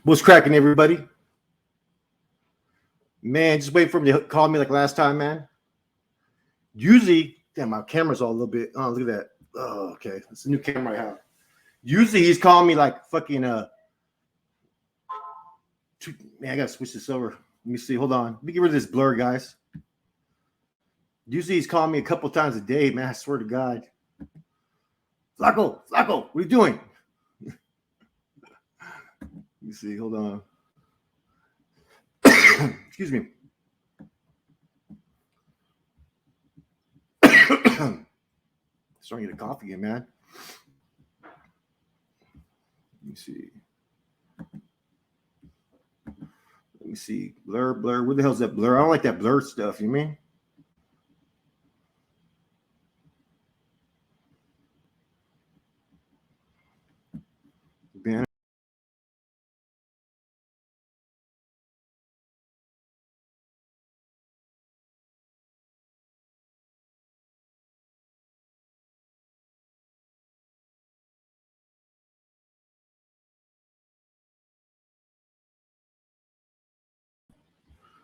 What's cracking, everybody? Man, just wait for him to call me like last time, man. Usually, damn, my camera's all a little bit. Oh, look at that. Oh, okay. It's a new camera I have. Usually, he's calling me like fucking. Man, I gotta switch this over. Let me see. Hold on. Let me get rid of this blur, guys. Usually, he's calling me a couple times a day, man. I swear to God. Flacco, what are you doing? Let me see. Hold on. Excuse me. Starting to get a coffee again, man. Let me see. Blur. Where the hell's that blur? I don't like that blur stuff. You mean? Ben.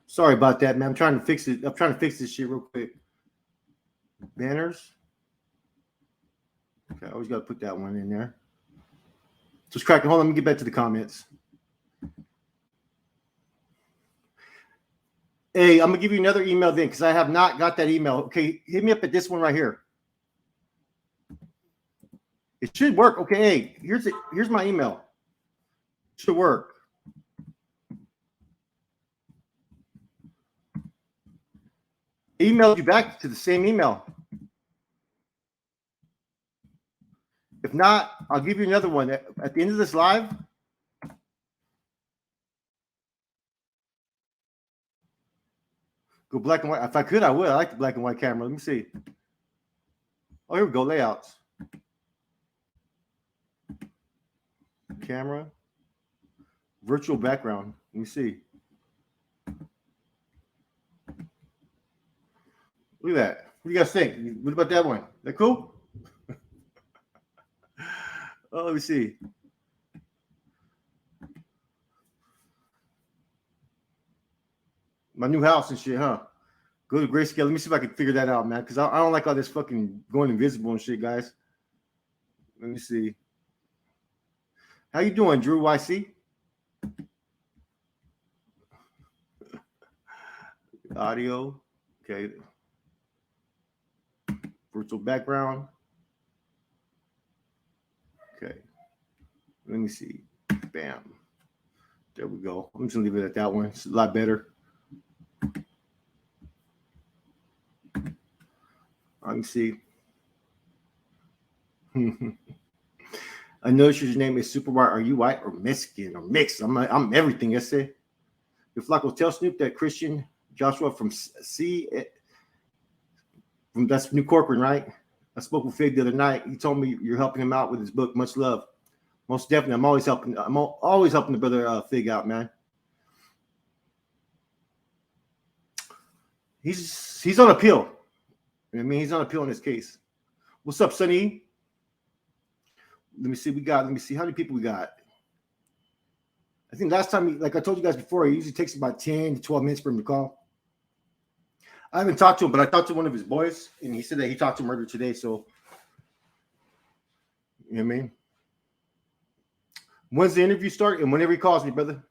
Sorry about that, man. I'm trying to fix it. I'm trying to fix this shit real quick. Banners. Okay, I always got to put that one in there. Just cracking. Hold on, let me get back to the comments. Hey, I'm gonna give you another email then because I have not got that email. Okay, hit me up at this one right here. It should work. Okay, hey, here's my email. It should work. Emailed you back to the same email. If not, I'll give you another one at the end of this live. Go black and white. If I could, I would. I like the black and white camera. Let me see. Oh, here we go. Layouts. Camera. Virtual background. Let me see. Look at that. What do you guys think? What about that one? That cool? Oh, let me see. My new house and shit, huh? Go to grayscale. Let me see if I can figure that out, man. Because I don't like all this fucking going invisible and shit, guys. Let me see. How you doing, Drew YC? Audio. Okay. Virtual background. Okay. Let me see. Bam. There we go. I'm just gonna leave it at that one. It's a lot better. Let me see. I noticed your name is Super White. Are you white or Mexican or mixed? I'm everything. I say. If Flacco, tell Snoop that Christian Joshua from that's New Corcoran, right? I spoke with Fig the other night. He told me you're helping him out with his book. Much love. Most definitely. I'm always helping the brother Fig out, man. He's on appeal. I mean, he's on appeal in this case. What's up, Sonny? Let me see. Let me see how many people we got. I think last time, like I told you guys before, it usually takes about 10 to 12 minutes for him to call. I haven't talked to him, but I talked to one of his boys, and he said that he talked to him earlier today. So, you know what I mean? When's the interview start? And whenever he calls me, brother.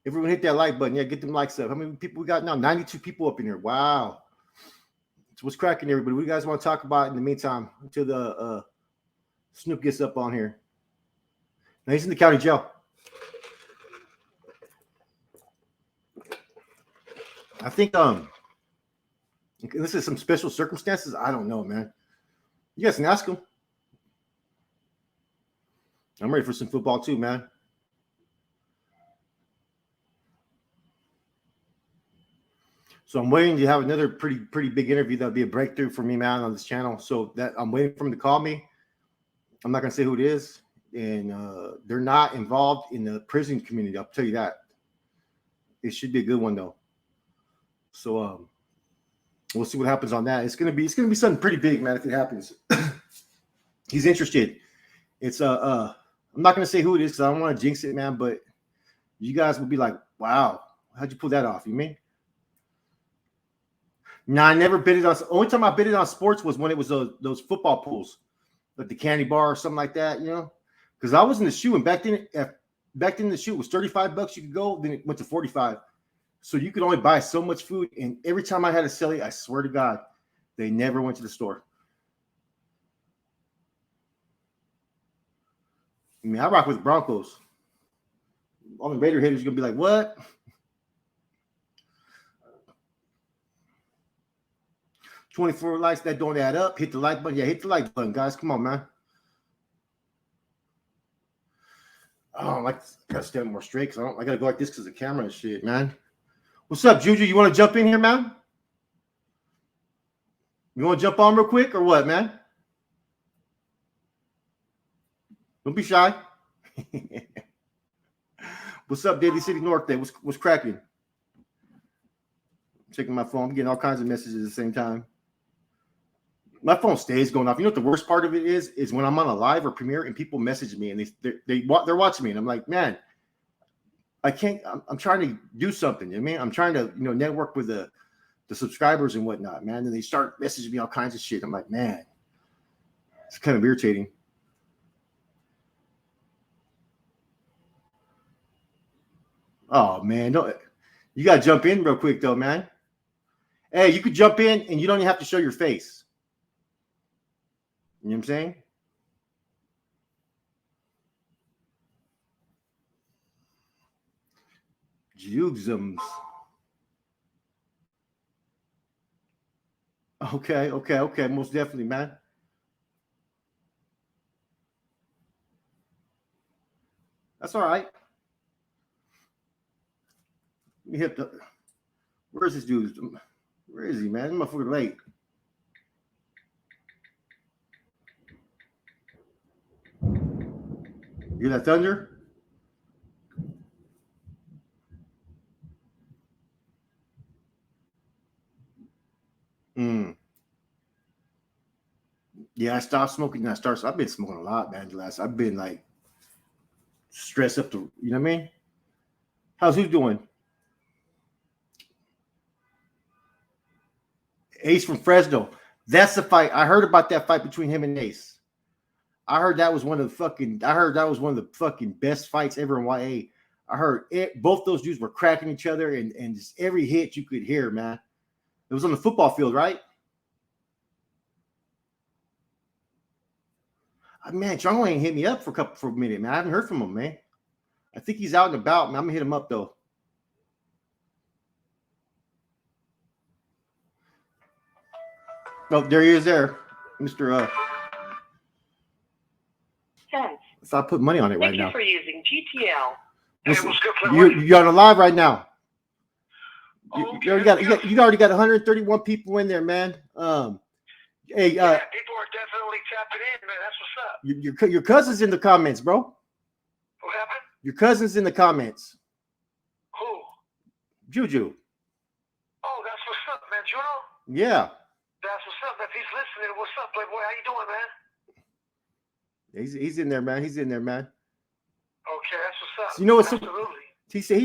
Everyone hit that like button. Yeah, get them likes up. How many people we got now? 92 people up in here. Wow. So what's cracking, everybody? What do you guys want to talk about in the meantime until the Snoop gets up on here? Now he's in the county jail. I think this is some special circumstances. I don't know, man. You guys can ask him. I'm ready for some football too, man. So I'm waiting to have another pretty big interview that'll be a breakthrough for me, man, on this channel. So that I'm waiting for him to call me. I'm not gonna say who it is, and they're not involved in the prison community. I'll tell you that. It should be a good one though. So we'll see what happens on that. It's gonna be something pretty big, man. If it happens, he's interested. It's I'm I'm not gonna say who it is because I don't want to jinx it, man. But you guys will be like, "Wow, how'd you pull that off?" You mean? No, I never bid it on. Only time I bid it on sports was when it was those football pools, like the candy bar or something like that. You know, because I was in the shoe, and back then the shoe was $35. You could go, then it went to 45. So you could only buy so much food, and every time I had a celly, I swear to God, they never went to the store. I mean, I rock with Broncos. All the Raider haters are gonna be like, "What?" 24 likes that don't add up. Hit the like button. Yeah, hit the like button, guys. Come on, man. Oh, I gotta stand more straight because I gotta go like this because the camera and shit, man. What's up, Juju? You want to jump in here, man? You want to jump on real quick or what, man? Don't be shy. What's up, Daily City North Day? What's cracking? I'm checking my phone. I'm getting all kinds of messages at the same time. My phone stays going off. You know what the worst part of it is when I'm on a live or premiere and people message me and they're watching me and I'm like, man, I can't. I'm trying to do something. You know what I mean, I'm trying to network with the subscribers and whatnot, man. And they start messaging me all kinds of shit. I'm like, man, it's kind of irritating. Oh man, you gotta jump in real quick though, man. Hey, you could jump in and you don't even have to show your face. You know what I'm saying? Jugzums. Okay. Most definitely, man. That's all right. Let me hit the. Where's this dude? Where is he, man? I'm motherfucker late. You hear that thunder? Yeah, I stopped smoking and I've been smoking a lot, man. I've been like stressed up to, you know what I mean? How's who doing? Ace from Fresno. That's the fight. I heard about that fight between him and Ace. I heard that was one of the fucking best fights ever in YA. I heard both those dudes were cracking each other and just every hit you could hear, man. It was on the football field, right? Man, Jungle ain't hit me up for a minute, man. I haven't heard from him, man. I think he's out and about, man. I'm gonna hit him up though. Oh, there he is there. Mr. So I put money on it right now. Thank you for using GTL. You're on a live right now. You already got 131 people in there, man. Hey, people are definitely tapping in, man. That's what's up. Your cousin's in the comments, bro. What happened? Your cousin's in the comments. Who? Juju. Oh, that's what's up, man. Juno? Yeah. That's what's up. If he's listening, what's up, Playboy? How you doing, man? He's in there, man. He's in there, man. Okay, that's what's up. So you know what's absolutely. He said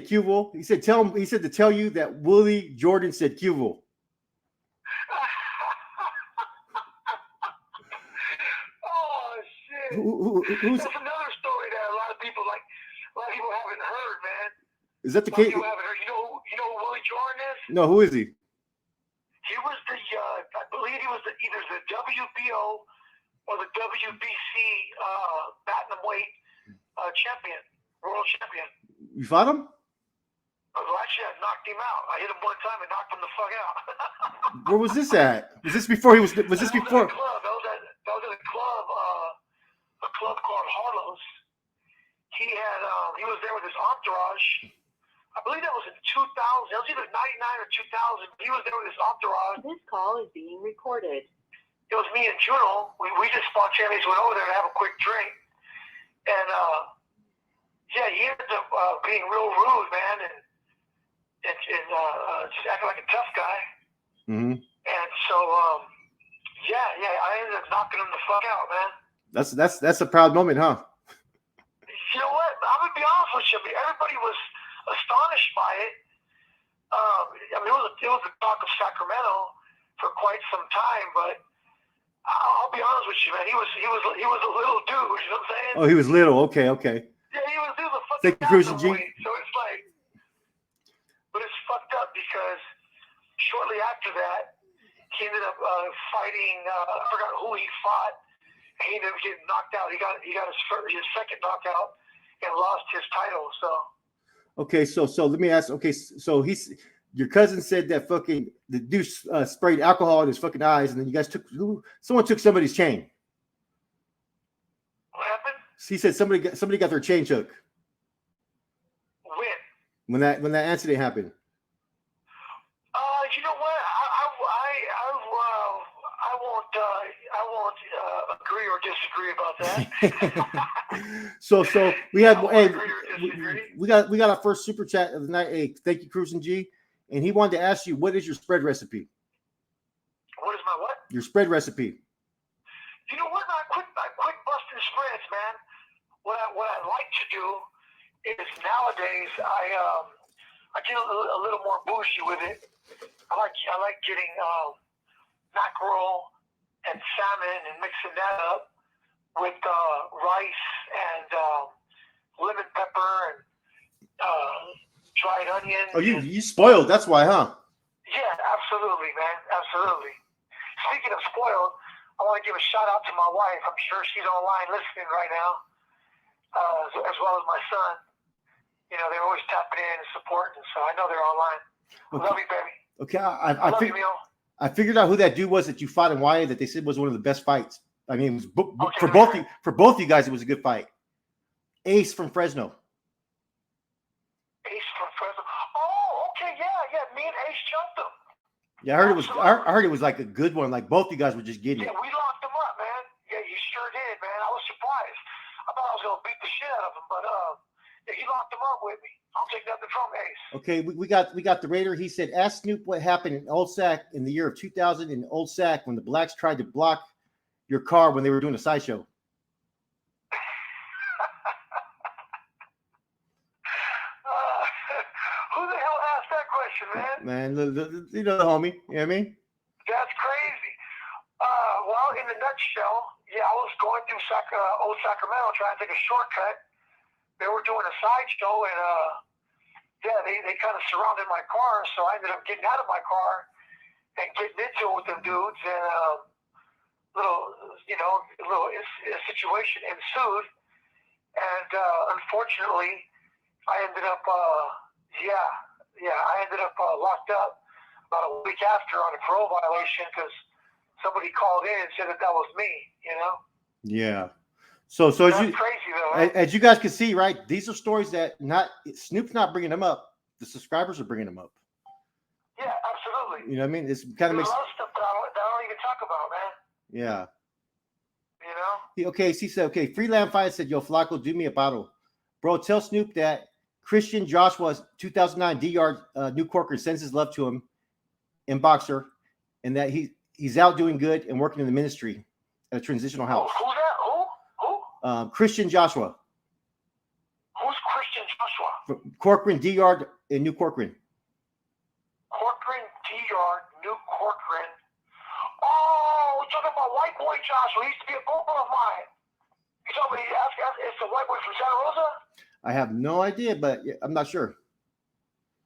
Qville. He said to tell you that Willie Jordan said Qville. Oh shit. Who's that's another story that a lot of people haven't heard, man. Is that the case? You haven't heard. You know who Willie Jordan is? No, who is he? He was I believe he was either the WBO or the WBC bantamweight champion, world champion. You fought him? Well, actually, I knocked him out. I hit him one time and knocked him the fuck out. Where was this at? Was this before he was? Was this before? That was at a club called Harlow's. He was there with his entourage. I believe that was in 2000. That was either 99 or 2000. He was there with his entourage. This call is being recorded. It was me and Juno. We just spontaneously went over there to have a quick drink. And, he ended up being real rude, man, and just acting like a tough guy. Mm-hmm. And so, I ended up knocking him the fuck out, man. That's a proud moment, huh? with you. I mean, everybody was astonished by it. I mean, it was the talk of Sacramento for quite some time, but I'll be honest with you, man. He was a little dude. You know what I'm saying? Oh, he was little. Okay. Yeah, he was a fucking Thank you, Cruising G. weight. So it's like, but it's fucked up because shortly after that, he ended up fighting. I forgot who he fought. He ended up getting knocked out. He got his second knockout and lost his title. So. Okay, so let me ask. Okay, so your cousin said that fucking the dude sprayed alcohol in his fucking eyes, and then you guys someone took somebody's chain. What happened? He said somebody got their chain took. When that incident happened. You know what? I won't agree or disagree about that. So we had we got our first super chat of the night. Hey, thank you, Cruising G, and he wanted to ask you, what is your spread recipe? What is my what? Your spread recipe. You know what? I quit busting spreads, man. What I like to do is nowadays I get a little more bougie with it. I like getting mackerel and salmon and mixing that up with rice and lemon pepper and dried onions. Oh, you spoiled. That's why, huh? Yeah, absolutely, man. Absolutely. Speaking of spoiled, I want to give a shout out to my wife. I'm sure she's online listening right now, as well as my son. You know, they're always tapping in and supporting, so I know they're online. Okay. Love you, baby. Okay, I love you, Mio. I figured out who that dude was that you fought in Wyatt that they said was one of the best fights. I mean, it was for both you guys, it was a good fight. Ace from Fresno. Ace from Fresno. Oh, okay, yeah. Me and Ace jumped him. Yeah, I heard it was like a good one. Like both you guys were just getting it. Yeah, we locked him up, man. Yeah, you sure did, man. I was surprised. I thought I was gonna beat the shit out of him, but yeah, he locked him up with me. I'll take nothing from Ace. Okay, we got the Raider. He said, ask Snoop what happened in Old Sac in the year of 2000 in Old Sac when the blacks tried to block your car when they were doing a sideshow. Who the hell asked that question, man? Man, you know the homie. You know what I mean? That's crazy. Well, in a nutshell, yeah, I was going through Old Sacramento trying to take a shortcut. They were doing a sideshow, and yeah, they kind of surrounded my car, so I ended up getting out of my car and getting into it with them dudes, and a little situation ensued, and unfortunately, I ended up, I ended up locked up about a week after on a parole violation because somebody called in and said that was me, you know? Yeah. So that's crazy though, right? As you guys can see, right? These are stories that Snoop's not bringing them up. The subscribers are bringing them up. Yeah, absolutely. You know what I mean? It's kind of makes a lot of stuff that I don't even talk about, man. Yeah. You know? Okay, he said, okay, Freeland Fire said, yo, Flacco, do me a bottle. Bro, tell Snoop that Christian Joshua's 2009 D-Yard New Corker sends his love to him in Boxer, and that he's out doing good and working in the ministry at a transitional house. Who's that? Who? Christian Joshua. Who's Christian Joshua? Corcoran D-Yard in New Corcoran. Corcoran D-Yard, New Corcoran. Oh, we're talking about white boy Joshua. He used to be a boomer of mine. You told me it's the white boy from Santa Rosa? I have no idea, but I'm not sure.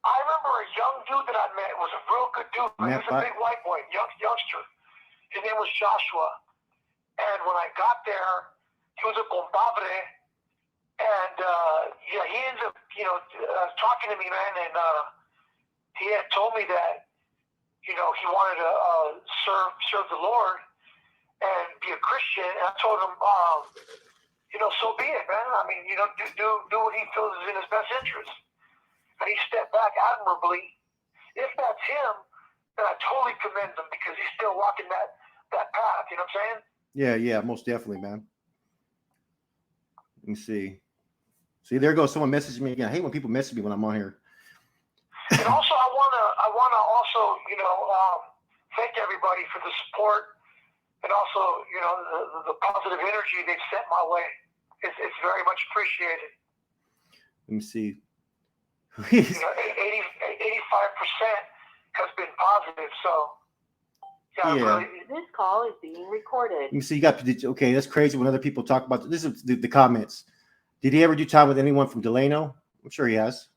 I remember a young dude that I met. Was a real good dude. He was a big white boy, youngster. His name was Joshua. And when I got there, he was a compadre. And yeah, he ended up, talking to me, man. And he had told me that, he wanted to serve the Lord and be a Christian. And I told him, so be it, man. I mean, do what he feels is in his best interest. And he stepped back admirably. If that's him, then I totally commend him because he's still walking that path. You know what I'm saying? Yeah, most definitely, man. Let me see. See, there goes someone messaging me again. I hate when people message me when I'm on here. And also, I wanna also, thank everybody for the support and also, the positive energy they've sent my way. It's very much appreciated. Let me see. You know, 85% has been positive. So, yeah. Really, This call is being recorded. Let me see. You got okay. That's crazy. When other people talk about this, is the comments. Did he ever do time with anyone from Delano? I'm sure he has.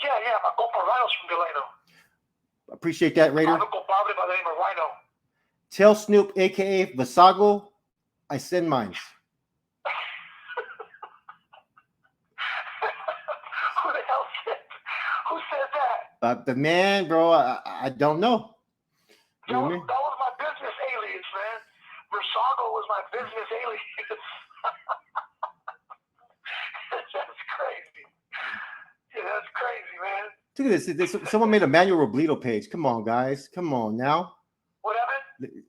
Yeah. I go for Rhinos from Delano. Appreciate that, Raider. I don't go by the name of Rhino. Tell Snoop, aka Vasago, I send mines. Who the hell said? Who said that? The man, bro, I don't know. You know what I mean? That was my business alias, man. Versago was my business alias. That's crazy. Yeah, that's crazy, man. Look at this. Someone made a Manuel Robledo page. Come on, guys. Come on now. What happened?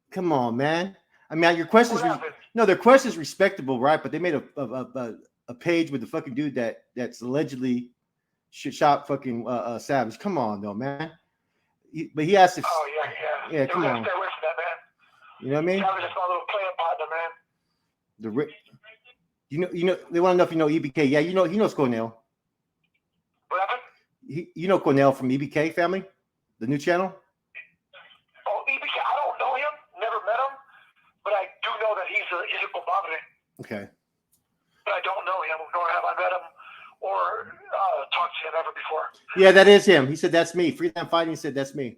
Come on, man. I mean, your questions. Their question's respectable, right? But they made a page with the fucking dude that's allegedly shot fucking Savage. Come on, though, man. But he asked if. Oh yeah. Yeah, come on. Stay away from that, man. You know what I mean? Savage is my little playing partner, man. You know. They want to know if you know EBK. Yeah, he knows Cornell. What happened? You know Cornell from EBK family, the new channel. Oh, EBK. I don't know him. Never met him, but I do know that he's a compadre. Okay. But I don't know him, nor have I met him or talked to him ever before. Yeah, that is him. He said that's me. Freeline Fighting said that's me.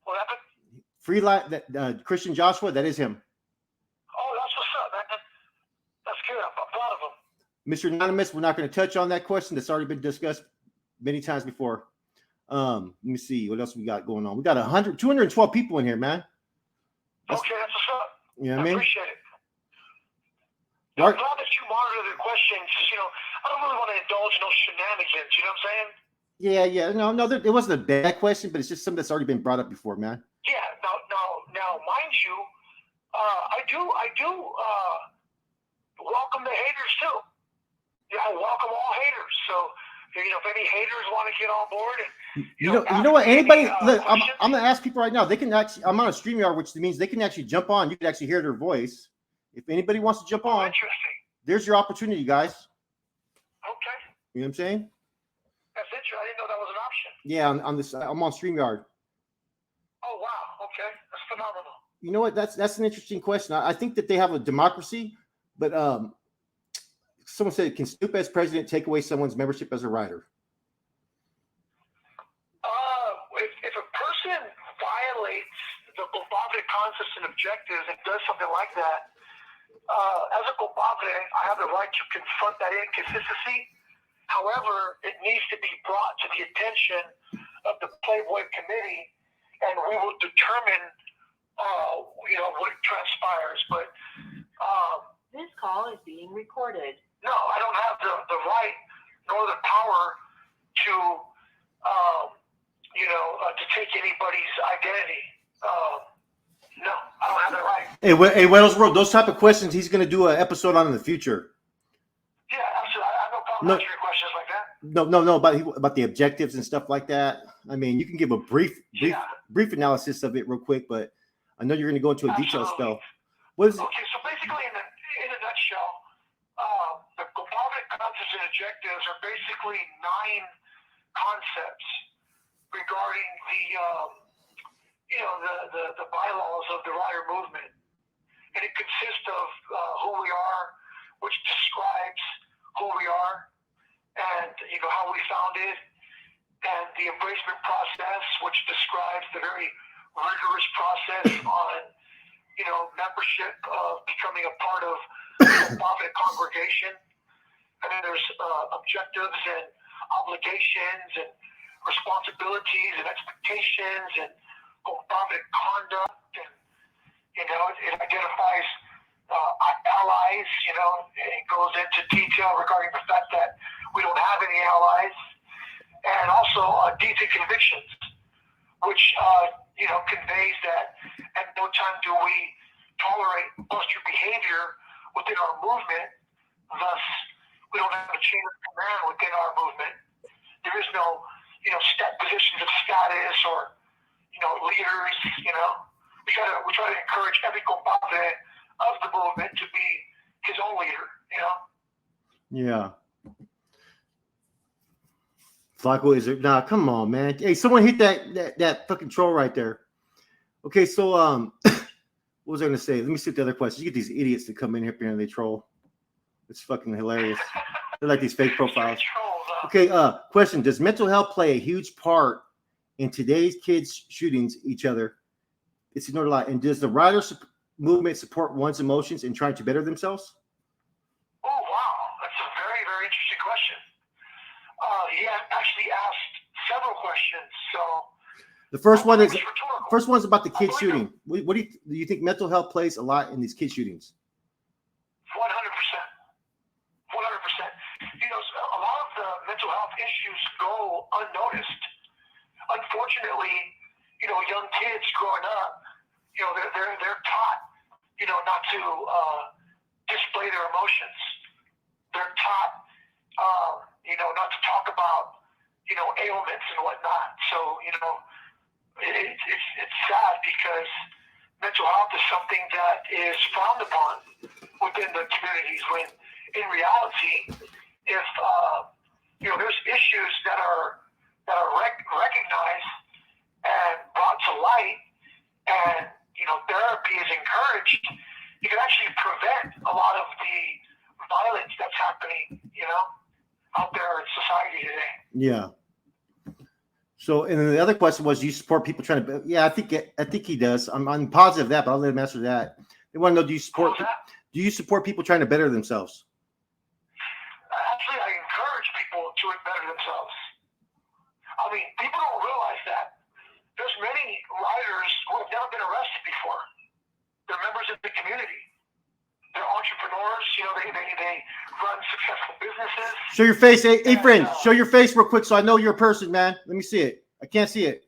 What happened? Freeline, Christian Joshua, that is him. Oh, that's what's up, man. That's good. I'm proud of him. Mr. Anonymous, we're not going to touch on that question. That's already been discussed many times before. Let me see what else we got going on. We got 212 people in here, man. Okay, that's what's up. You know what I mean? Appreciate it. I'm glad that you monitor the questions. I don't really want to indulge in those shenanigans. You know what I'm saying? Yeah. No, it wasn't a bad question, but it's just something that's already been brought up before, man. Yeah. Now, mind you, I do welcome the haters too. Yeah, I welcome all haters. So, if any haters want to get on board, and you know what? Anybody, look, I'm gonna ask people right now. They can actually. I'm on a StreamYard, which means they can actually jump on. You can actually hear their voice. If anybody wants to jump on, there's your opportunity, guys. Okay. You know what I'm saying? That's interesting. I didn't know that was an option. Yeah, I'm on StreamYard. Oh wow. Okay, that's phenomenal. You know what? That's an interesting question. I think that they have a democracy, but someone said, can Snoop as president take away someone's membership as a writer? If a person violates the compadre concepts and objectives and does something like that, as a compadre, I have the right to confront that inconsistency. However, it needs to be brought to the attention of the Playboy committee, and we will determine, what transpires. But this call is being recorded. No, I don't have the right nor the power to, to take anybody's identity. No, I don't have that right. Hey, Wales Road, those type of questions, he's going to do an episode on in the future. Yeah, absolutely. I have no problem answering questions like that. No, about the objectives and stuff like that. I mean, you can give a brief analysis of it real quick, but I know you're going to go into a detailed spell. What is it? Okay, so basically, in a nutshell, the compadre concepts and objectives are basically 9 concepts regarding the bylaws of the rider movement, and it consists of who we are, which describes who we are, and how we founded, and the embracement process, which describes the very rigorous process on membership of becoming a part of the compadre congregation. And then there's objectives and obligations and responsibilities and expectations and compadre conduct, and it identifies allies. It goes into detail regarding the fact that we don't have any allies, and also deeds and convictions, which conveys that at no time do we tolerate buster behavior within our movement. Thus, we don't have a chain of command within our movement. There is no step positions of status or leaders. We try to encourage every compadre of the movement to be his own leader. Yeah. Flacco is it? Nah, come on, man. Hey, someone hit that fucking troll right there. Okay, so what was I gonna say? Let me see the other questions. You get these idiots to come in here and they troll. It's fucking hilarious. They're like these fake profiles. Okay, question: does mental health play a huge part in today's kids shootings each other? It's ignored a lot. And does the rider movement support one's emotions in trying to better themselves? Oh wow, that's a very, very interesting question. He actually asked several questions. So the first one is about the kid shooting. What do you think mental health plays a lot in these kid shootings? 100%. 100%. You know, a lot of the mental health issues go unnoticed. Unfortunately, you know, young kids growing up, you know, they're taught, you know, not to display their emotions. They're taught, you know, not to talk about, you know, ailments and whatnot. So, you know, it's sad because mental health is something that is frowned upon within the communities when in reality, if, you know, there's issues that are recognized and brought to light and, you know, therapy is encouraged, you can actually prevent a lot of the violence that's happening, you know, out there in society today. Yeah. So, and then the other question was, do you support people trying to? Yeah, I think he does. I'm positive of that, but I'll let him answer that. They want to know: do you support people trying to better themselves? Actually, I encourage people to better themselves. I mean, people don't realize that there's many riders who have never been arrested before. They're members of the community. They're entrepreneurs. You know, they run successful businesses. Show your face, hey friend. Show your face real quick so I know you're a person, man. Let me see it. I can't see it.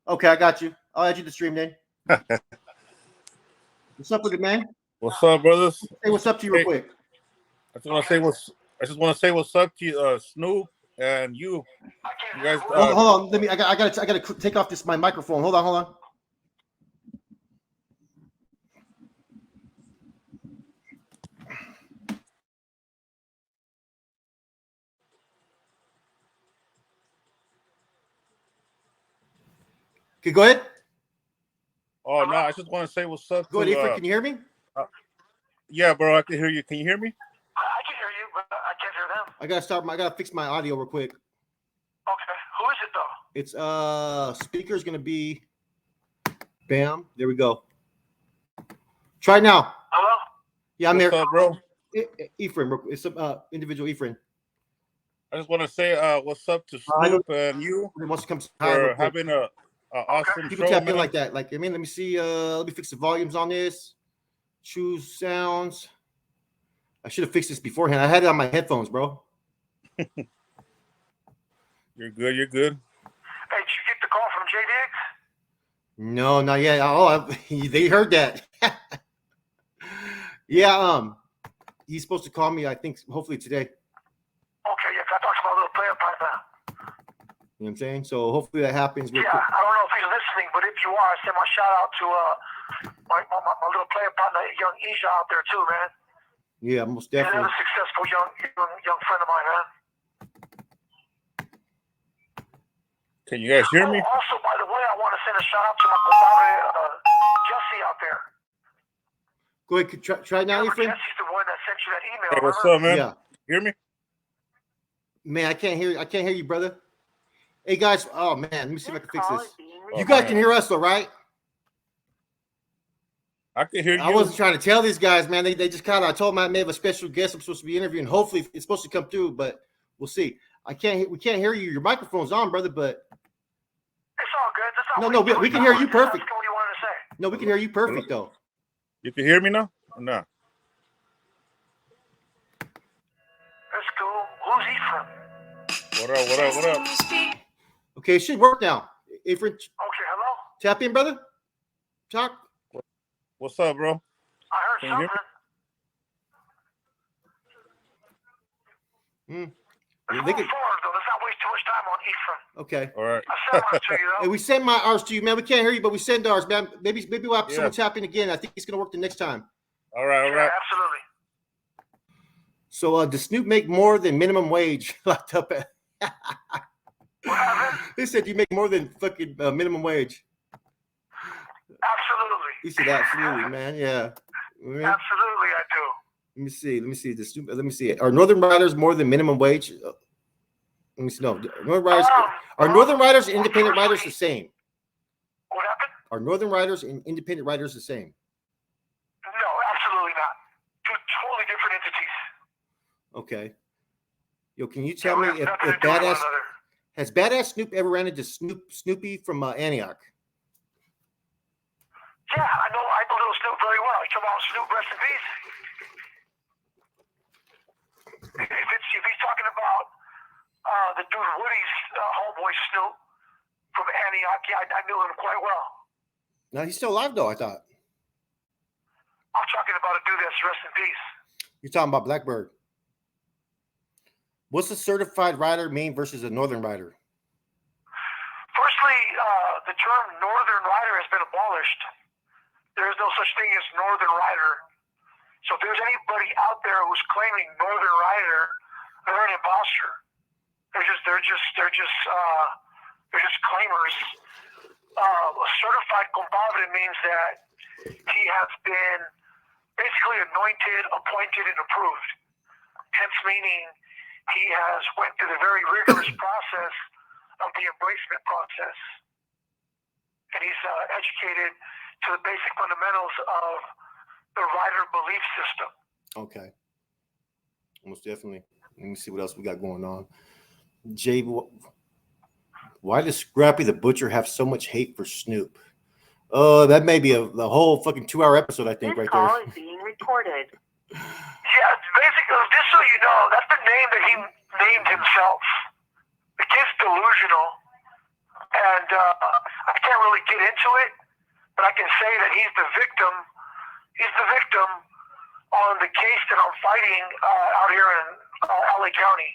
Okay, I got you. I'll add you to the stream then. What's up with it, man? What's up, brothers? Hey, what's up to you real quick? I just want to say what's up to you, Snoop, and you. You guys. Hold on. I gotta take off my microphone. Hold on. Okay, go ahead. Oh no, I just want to say what's up. Go ahead, Ifrit. Can you hear me? Yeah, bro, I can hear you. Can you hear me? I can hear you, but I can't hear them. I gotta fix my audio real quick. Okay, who is it though? It's speaker's gonna be. Bam. There we go. Try now. Hello. Yeah, I'm what's there. Up, bro? Ephraim, it's individual Ephraim. I just want to say what's up to Snoop and you Wants to come for having a awesome people show, tap man. in like that. Like, I mean, let me see. Let me fix the volumes on this. Choose sounds. I should have fixed this beforehand. I had it on my headphones, bro. You're good. You're good. Hey, did you get the call from J Diggs? No, not yet. Oh, they heard that. Yeah. He's supposed to call me. I think hopefully today. Okay, yeah, I talked about a little player part now. You know what I'm saying? So hopefully that happens. Yeah, I don't know if he's listening, but if you are, I send my shout out to my little player partner, young Isha out there too, man. Yeah, most He's definitely. another successful young friend of mine, man. Can you guys hear me? Also, by the way, I want to send a shout out to my compadre Jesse out there. Go ahead, try now, Ephraim. Jesse's the one that sent you that email. Hey, what's up, man? Yeah. Hear me? Man, I can't hear you, brother. Hey guys, oh man, let me see if I can fix this. Oh, You guys man. can hear us though, right? I can hear you. I wasn't trying to tell these guys, man. They just kind of. I told them I may have a special guest I'm supposed to be interviewing. Hopefully, it's supposed to come through, but we'll see. We can't hear you. Your microphone's on, brother, but it's all good. No, we can hear you perfect. What you wanted to say? No, we can hear you perfect though. You can hear me now? Or not? That's cool. Who's he from? What up? Okay, it should work now. Ephraim, Okay, hello. tap in, brother. Talk. What's up, bro? I heard Can you hear something. Yeah, Let's move forward, though. Let's not waste too much time on Ephraim. Okay. All right. I sent mine to you, though. Hey, we send ours to you, man. We can't hear you, but we send ours, man. Maybe we'll have someone tap in again. I think it's gonna work the next time. All right. Yeah, absolutely. So, does Snoop make more than minimum wage locked up at? What happened? They said you make more than fucking minimum wage. Absolutely. He said, absolutely, man. Yeah. Absolutely, I do. Let me see. Let me see. Are Northern Riders more than minimum wage? Let me see. No, Northern Riders are Northern Riders and independent riders the same? What happened? Are Northern Riders and independent riders the same? No, absolutely not. Two totally different entities. Okay. Yo, can you tell me we have if nothing to do with one badass another. has badass Snoop ever ran into Snoopy from Antioch? Yeah, I know little Snoop very well. You talking about Snoop, rest in peace? If he's talking about the dude Woody's homeboy Snoop from Antioch, yeah, I knew him quite well. No, he's still alive though, I thought. I'm talking about a dude that's rest in peace. You're talking about Blackbird. What's a certified rider mean versus a Northern rider? Firstly, the term Northern Rider has been abolished. There is no such thing as Northern Rider. So if there's anybody out there who's claiming Northern Rider, they're an imposter. They're just claimers. A certified compadre means that he has been basically anointed, appointed, and approved. Hence meaning he has went through the very rigorous process of the embracement process. And he's educated to the basic fundamentals of the rider belief system. Okay. Almost definitely. Let me see what else we got going on. Jay, why does Scrappy the Butcher have so much hate for Snoop? That may be the whole fucking 2-hour episode, I think, This right there. call is being recorded. Yeah, basically, just so you know, that's the name that he named himself. The kid's delusional, and I can't really get into it, but I can say that he's the victim. He's the victim on the case that I'm fighting out here in LA County.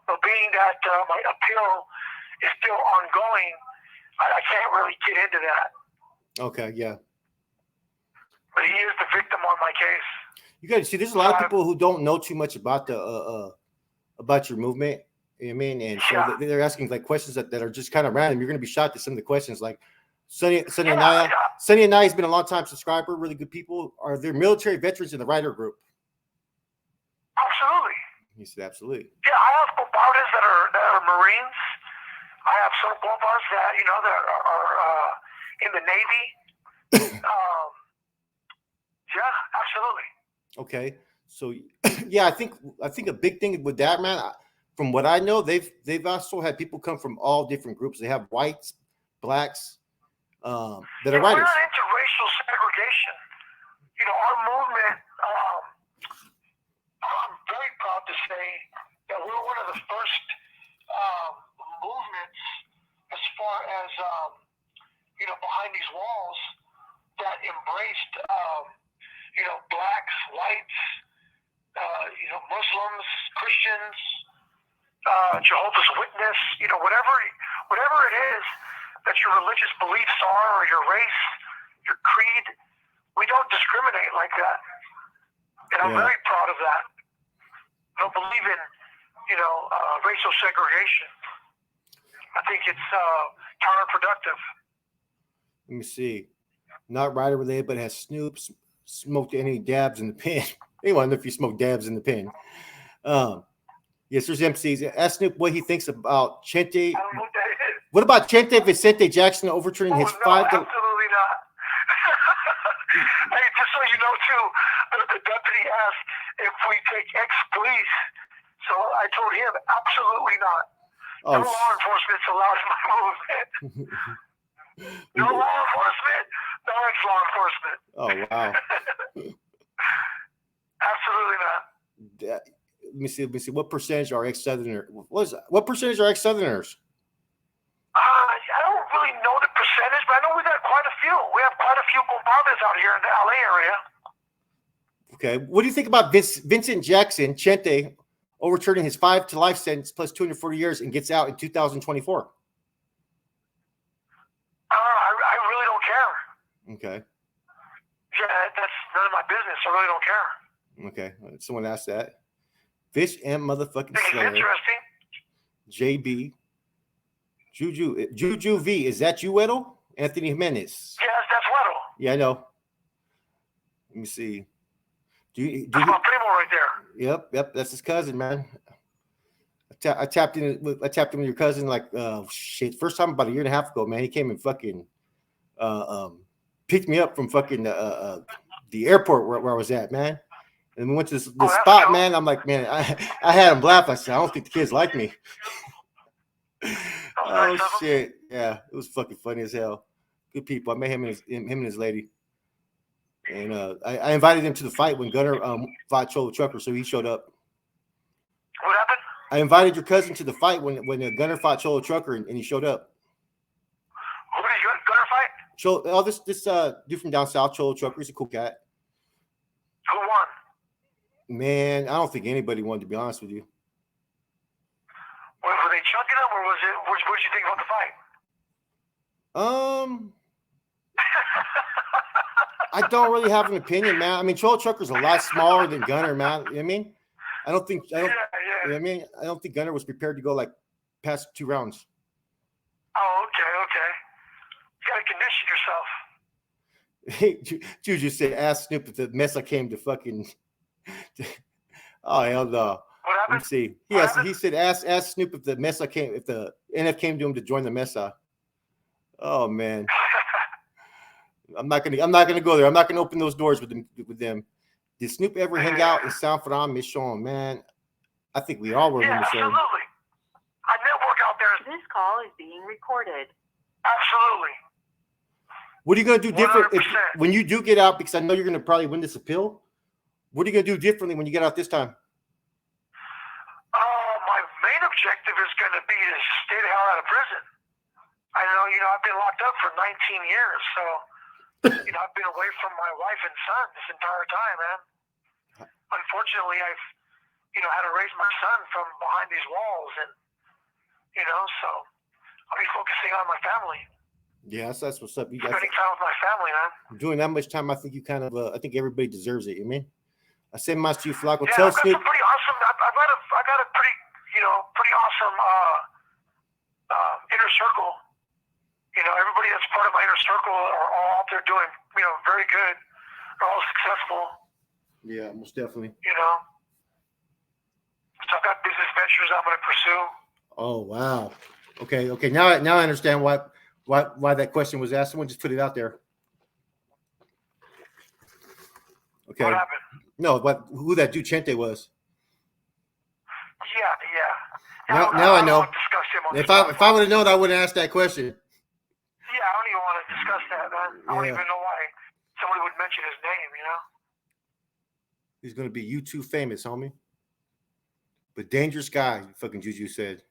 But being that my appeal is still ongoing, I can't really get into that. Okay, yeah. But he is the victim on my case. You got to see. There's a lot of people who don't know too much about the about your movement. You know what I mean? And so they're asking like questions that are just kind of random. You're going to be shocked at some of the questions. Like Sonny and Naya. Sonny and Naya has been a long time subscriber. Really good people. Are there military veterans in the writer group? Absolutely. He said, absolutely. Yeah, I have compadres that are Marines. I have some compadres that that are in the Navy. Yeah, absolutely. Okay, so yeah, I think a big thing with that, man. From what I know, they've also had people come from all different groups. They have whites, blacks, that are writers. We're not into racial segregation. Our movement. I'm very proud to say that we're one of the first movements, as far as behind these walls, that embraced blacks, whites, Muslims, Christians, Jehovah's Witness, whatever it is that your religious beliefs are, or your race, your creed, we don't discriminate like that. And I'm very proud of that. I don't believe in, racial segregation. I think it's counterproductive. Let me see. Not rider related, but has Snoop smoked any dabs in the pen? Anyone if you smoke dabs in the pen? Yes, there's MCs. Ask Snoop what he thinks about Chente. I don't know what that is. What about Chente Vicente Jackson overturning his five? Absolutely not. Hey, just so you know, too, the deputy asked if we take ex-police. So I told him, absolutely not. No law enforcement's allowed in my movement. No law enforcement, no ex-law enforcement. Oh, wow. Absolutely not. Let me see. What percentage are ex-Southerners? What percentage are ex-Southerners? I don't really know the percentage, but I know we got quite a few. We have quite a few compadres out here in the LA area. Okay. What do you think about Vincent Jackson, Chente, overturning his 5 to life sentence plus 240 years and gets out in 2024? I really don't care. Okay. Yeah, that's none of my business. I really don't care. Okay. Someone asked that. Fish and motherfucking He's Slayer. interesting. JB. Juju V. Is that you, Weddle? Anthony Jimenez. Yes, that's Weddle. Yeah, I know. Let me see. Do That's my primo right there. Yep. That's his cousin, man. I tapped in with your cousin like first time about a year and a half ago, man. He came and fucking picked me up from fucking the airport where I was at, man. And we went to this spot, cool. Man. I'm like, man, I had him laugh. I said, I don't think the kids like me. Oh shit! Yeah, it was fucking funny as hell. Good people. I met him and his lady, and I invited him to the fight when Gunner fought Cholo Trucker, so he showed up. What happened? I invited your cousin to the fight when Gunner fought Cholo Trucker, and he showed up. Who did Gunner fight? This dude from down south, Cholo Trucker. He's a cool cat. Who won? Man, I don't think anybody won, to be honest with you. Were they chunking him, or was it? What did you think about the fight? I don't really have an opinion, man. I mean, Cholo Trucker's a lot smaller than Gunner, man. You know what I mean? I don't think. You know what I mean? I don't think Gunner was prepared to go like past 2 rounds. Oh, okay. You gotta condition yourself. Hey, Juju said, "Ask Snoop if the mess I came to fucking." Oh hell no. What happened? Let me see. He said, "Ask Snoop if the NF came to him to join the Mesa." Oh man, I'm not gonna go there. I'm not gonna open those doors with them. Did Snoop ever hang out in San Fran, Mission? Man, I think we all were in Mission. Absolutely. I network out there. This call is being recorded. Absolutely. What are you gonna do different when you do get out? Because I know you're gonna probably win this appeal. What are you gonna do differently when you get out this time? My main objective is going to be to stay the hell out of prison. I know, I've been locked up for 19 years, so, I've been away from my wife and son this entire time, man. Unfortunately, I've, had to raise my son from behind these walls, and, so I'll be focusing on my family. Yeah, that's what's up. You spending time with my family, man. Doing that much time, I think you kind of, I think everybody deserves it. You mean? I send my to you, Flacco. Yeah, Tell I've got Snoop. some pretty awesome. I got a pretty, pretty awesome inner circle. Everybody that's part of my inner circle are all out there doing, very good. They're all successful. Yeah, most definitely. So I've got business ventures I'm going to pursue. Oh wow. Okay. Now I understand why that question was asked. Someone just put it out there. Okay. What happened? No, who that dude Chente was. Yeah. Now I know. Discuss him on if I would have known, I wouldn't ask that question. Yeah, I don't even want to discuss that, man. I don't even know why somebody would mention his name, He's gonna be YouTube famous, homie. But dangerous guy, fucking Juju said.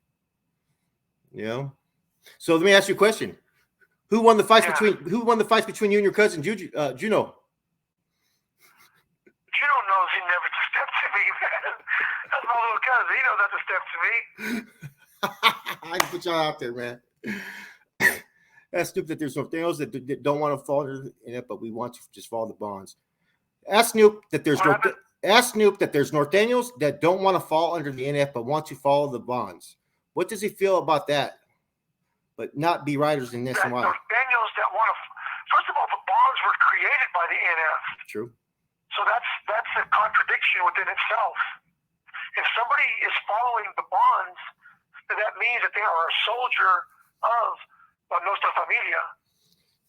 So let me ask you a question. Who won the fights between you and your cousin Juno? Juno knows he never stepped to me, man. That's my little cousin. He knows not to step to me. I can put y'all out there, man. That's stupid that there's Norteños that don't want to fall in it, but we want to just follow the bonds. Ask Snoop that there's Norteños that don't want to fall under the NF but want to follow the bonds. What does he feel about that? But not be riders in this and why? Norteños that want to. First of all, the bonds were created by the NF. True. So that's a contradiction within itself. If somebody is following the bonds, then that means that they are a soldier of Nuestra Familia.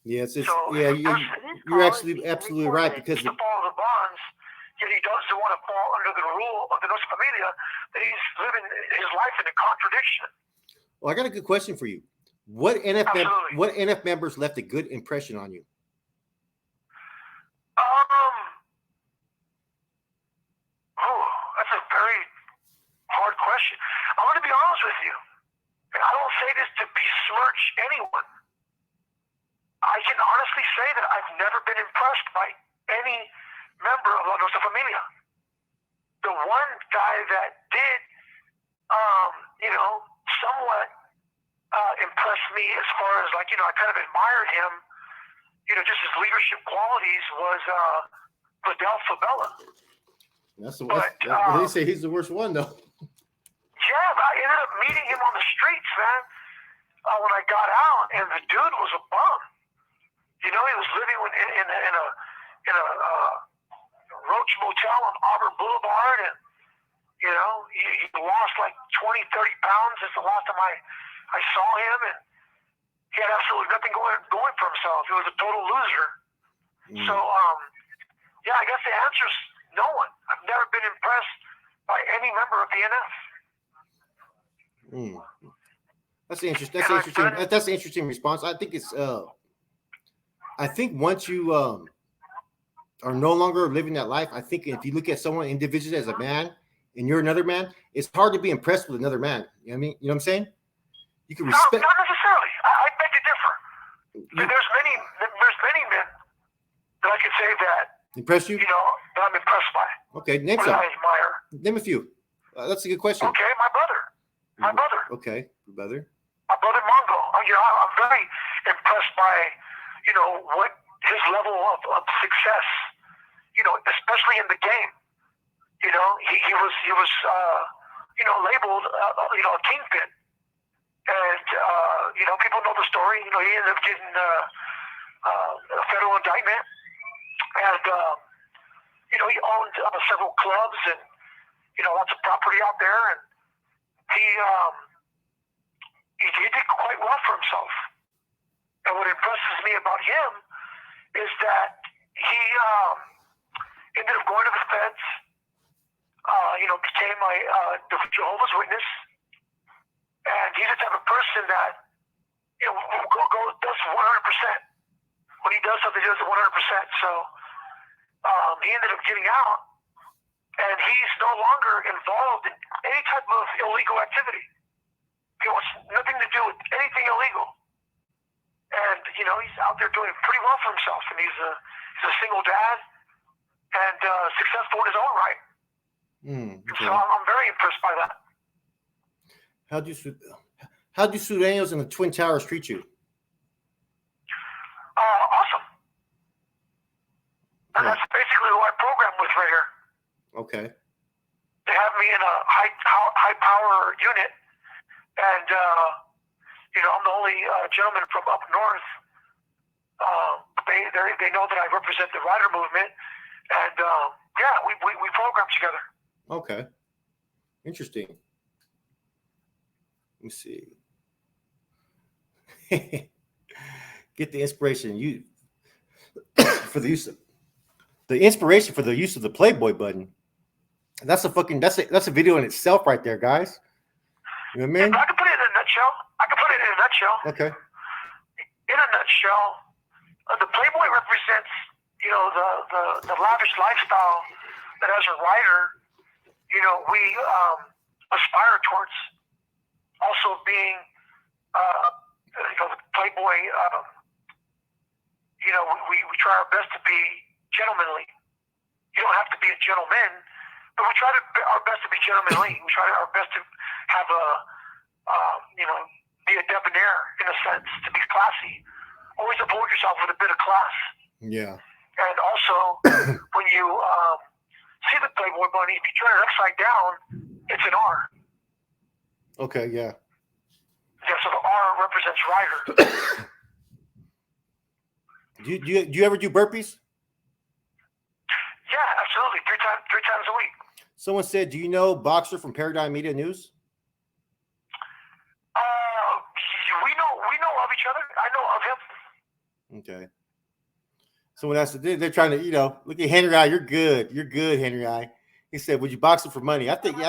Yes, so you're absolutely right because to follow the bonds, yet he doesn't want to fall under the rule of the Nuestra Familia, that he's living his life in a contradiction. Well, I got a good question for you. What NF members left a good impression on you? That's a very hard question. I'm going to be honest with you. And I don't say this to besmirch anyone. I can honestly say that I've never been impressed by any member of La Nuestra Familia. The one guy that did, somewhat impressed me as far as I kind of admired him, just his leadership qualities was Vidal Fabella. They say he's the worst one, though. Yeah, but I ended up meeting him on the streets, man. When I got out, and the dude was a bum. You know, he was living in a Roach Motel on Auburn Boulevard, and you know, he lost like 20, 30 pounds. That's the last time I saw him, and he had absolutely nothing going for himself. He was a total loser. So, yeah, I guess the answer is no one. I've never been impressed by any member of the NF. That's interesting. That's an interesting response. I think it's. I think once you are no longer living that life, I think if you look at someone individually as a man, and you're another man, it's hard to be impressed with another man. You know what I mean? You know what I'm saying? You can respect. Not necessarily. I beg to differ. There's many men that I could say that impress you. You know, that I'm impressed by. Okay, name some. I admire. Name a few. That's a good question. Okay, my brother. Okay, brother. My brother Mongo. You know, I'm very impressed by, you know, what his level of success. You know, especially in the game. You know, he was you know, labeled you know, a kingpin, and you know, people know the story. You know, he ended up getting a federal indictment, and you know, he owned several clubs and, you know, lots of property out there, and he did quite well for himself. And what impresses me about him is that he ended up going to the feds. You know, became a Jehovah's Witness, and he's the type of person that, you know, does 100%. When he does something, he does it 100%. So he ended up getting out, and he's no longer involved in any type of illegal activity. He wants nothing to do with anything illegal, and you know, he's out there doing pretty well for himself, and he's a single dad and successful in his own right. Okay. So I'm very impressed by that. How do Sureños and the Twin Towers treat you? Awesome. And that's basically who I program with right here. Okay. They have me in a high power unit, and you know, I'm the only gentleman from up north. They know that I represent the rider movement, and yeah, we program together. Okay. Interesting. Let me see. Get the inspiration for the use of the Playboy button. That's a video in itself right there, guys. You know what I mean? I can put it in a nutshell. Okay. In a nutshell, the Playboy represents, you know, the lavish lifestyle that as a writer, you know, we aspire towards. Also being, you know, the Playboy, you know, we try our best to be gentlemanly. You don't have to be a gentleman, but we try our best to be gentlemanly. We try our best to have you know, be a debonair in a sense, to be classy. Always uphold yourself with a bit of class. Yeah. And also, when you see the Playboy bunny, if you turn it upside down, it's an R. Okay, yeah. Yeah, so the R represents rider. Do you ever do burpees? Yeah, absolutely. Three times a week. Someone said, do you know Boxer from Paradigm Media News? We know of each other. I know of him. Okay. Someone asked, they're trying to, you know, look at Henry I. You're good, Henry I. He said, would you box him for money? I think he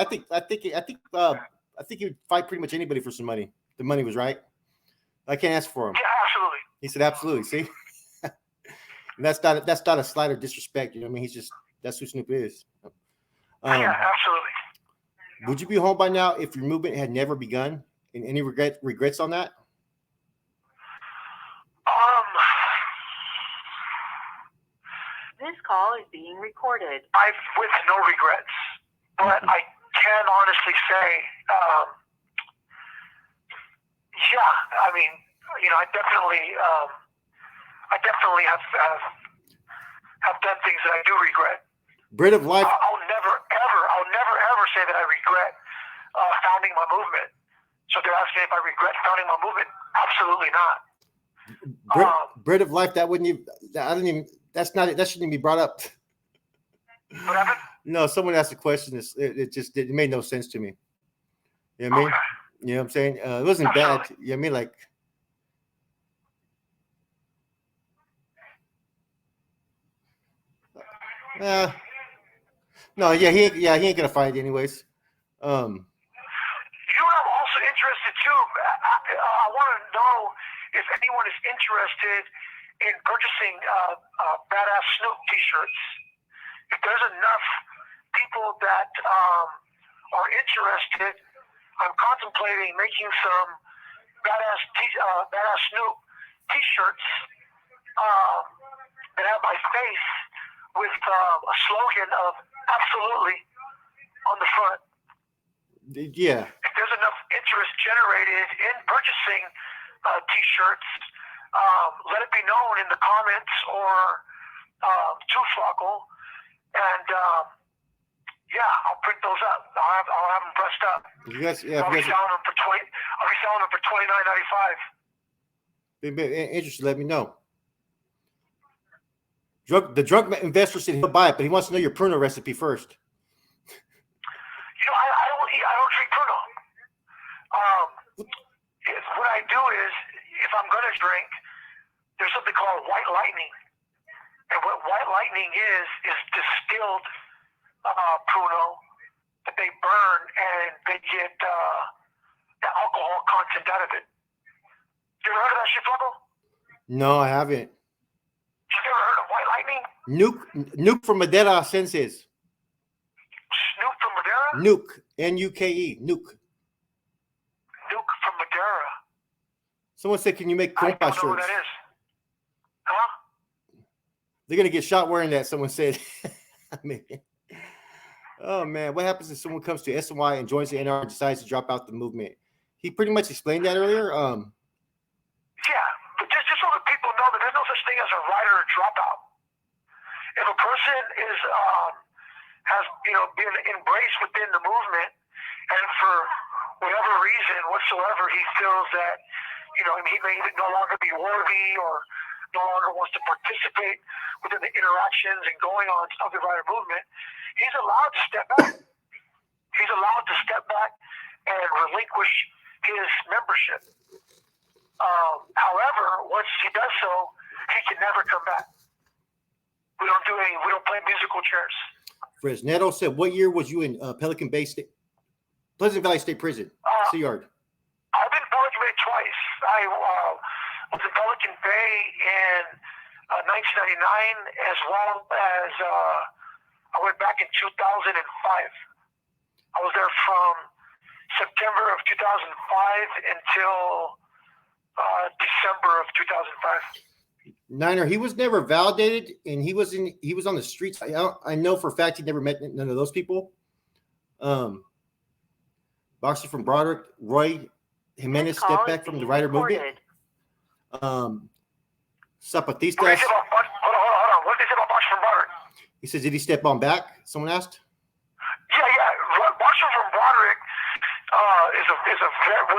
would fight pretty much anybody for some money. The money was right. I can't ask for him. Yeah, absolutely. He said, absolutely. See, and that's not a slight of disrespect. You know what I mean? That's who Snoop is. Yeah, absolutely. Would you be home by now if your movement had never begun? And any regrets on that? This call is being recorded. I've with no regrets, but I can honestly say, yeah. I mean, you know, I definitely have done things that I do regret. Bread of life. I'll never founding my movement. So they're asking if I regret founding my movement. Absolutely not. Bread of life. That wouldn't even. I don't even. That's not. That shouldn't even be brought up. What happened? No, someone asked a question. It made no sense to me. You know what I mean? Okay. You know what I'm saying? It wasn't bad. Absolutely. You know what I mean? Like. No, he ain't gonna fight anyways. You know what I'm also interested too? I want to know if anyone is interested in purchasing badass Snoop t-shirts. If there's enough people that are interested, I'm contemplating making some badass Snoop t-shirts that have my face with a slogan of "Absolutely" on the front. Yeah. If there's enough interest generated in purchasing t-shirts, let it be known in the comments or to Flockle, and I'll print those up. I'll have them pressed up. You guys, I'll be selling them for $29.95. Interested? Let me know. The drunk investor said he'll buy it, but he wants to know your pruno recipe first. You know, I don't drink pruno. What I do is, if I'm gonna drink, there's something called white lightning, and what white lightning is distilled pruno that they burn and they get the alcohol content out of it. You ever heard of that shit, Flubbo? No, I haven't. You ever heard of white lightning? Nuke from Madeira senses. Snoop from Madeira? Nuke, Nuke, Nuke. Nuke from Madeira. Someone said, "Can you make I compa don't know what shirts?" that is. Huh? They're gonna get shot wearing that. Someone said. I mean, oh man, what happens if someone comes to SNY and joins the NR and decides to drop out the movement? He pretty much explained that earlier. Yeah, but just so that people know that there's no such thing as a rider or dropout. If a person has been embraced within the movement, and for whatever reason whatsoever he feels that he may no longer be worthy or no longer wants to participate within the interactions and going on of the rider movement, he's allowed to step back. He's allowed to step back and relinquish his membership. However, once he does so, he can never come back. We don't play musical chairs. Fresnetto said, "What year was you in Pelican Bay State, Pleasant Valley State Prison, Sea Yard?" I've been Pelican Bay twice. I was in Pelican Bay in 1999, as well as I went back in 2005. I was there from September of 2005 until December of 2005. Niner, he was never validated, and he was on the streets. I know for a fact he never met none of those people. Boxer from Broderick, Roy Jimenez stepped back from the rider movement. Zapatistas. Hold on. What did they say about Boxer from Broderick? He says, "Did he step on back?" Someone asked. Yeah. Boxer from Broderick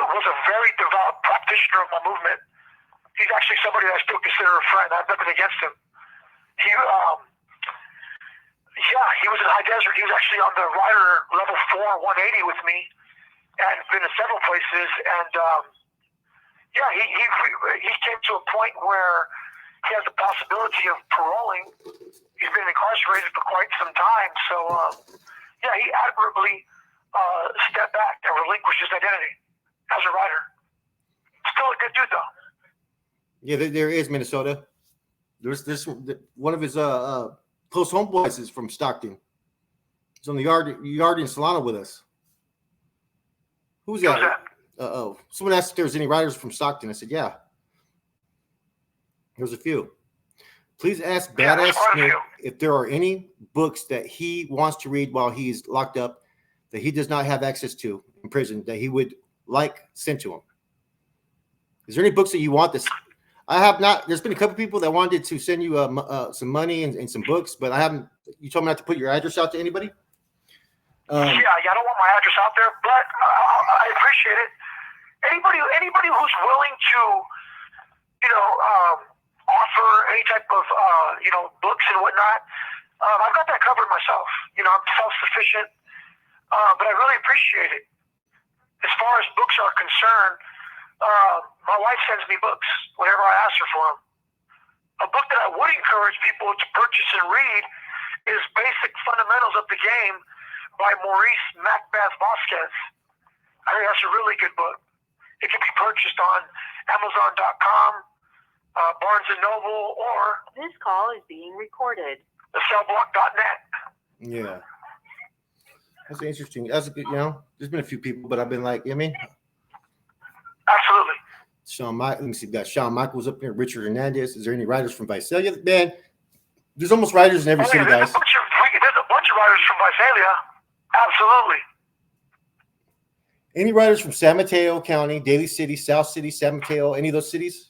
was a very devout practitioner of my movement. He's actually somebody that I still consider a friend. I have nothing against him. He was in High Desert. He was actually on the rider level 4, 180 with me, and been in several places. And he came to a point where he has the possibility of paroling. He's been incarcerated for quite some time. So he admirably stepped back and relinquished his identity as a rider. Still a good dude though. Yeah, there is Minnesota. There's one of his close homeboys is from Stockton. He's on the yard in Solano with us. Who's that? Someone asked if there was any riders from Stockton. I said, yeah. There's a few. Please ask Badass Snoop if there are any books that he wants to read while he's locked up that he does not have access to in prison that he would like sent to him. Is there any books that you want this? I have not. There's been a couple people that wanted to send you some money and some books, but I haven't. You told me not to put your address out to anybody. I don't want my address out there, but I appreciate it. Anybody who's willing to, offer any type of, books and whatnot, I've got that covered myself. I'm self-sufficient, but I really appreciate it. As far as books are concerned, my wife sends me books whenever I ask her for them. A book that I would encourage people to purchase and read is Basic Fundamentals of the Game by Maurice Macbeth Vasquez. I think that's a really good book. It can be purchased on Amazon.com, Barnes & Noble, or This call is being recorded. thecellblock.net. Yeah. That's interesting. That's a good, there's been a few people, but I've been like, Absolutely. Let me see. We got Shawn Michaels up there, Richard Hernandez. Is there any writers from Visalia? Man, there's almost writers in every city, guys. There's a bunch of writers from Visalia. Absolutely. Any writers from San Mateo County, Daly City, South City, San Mateo, any of those cities?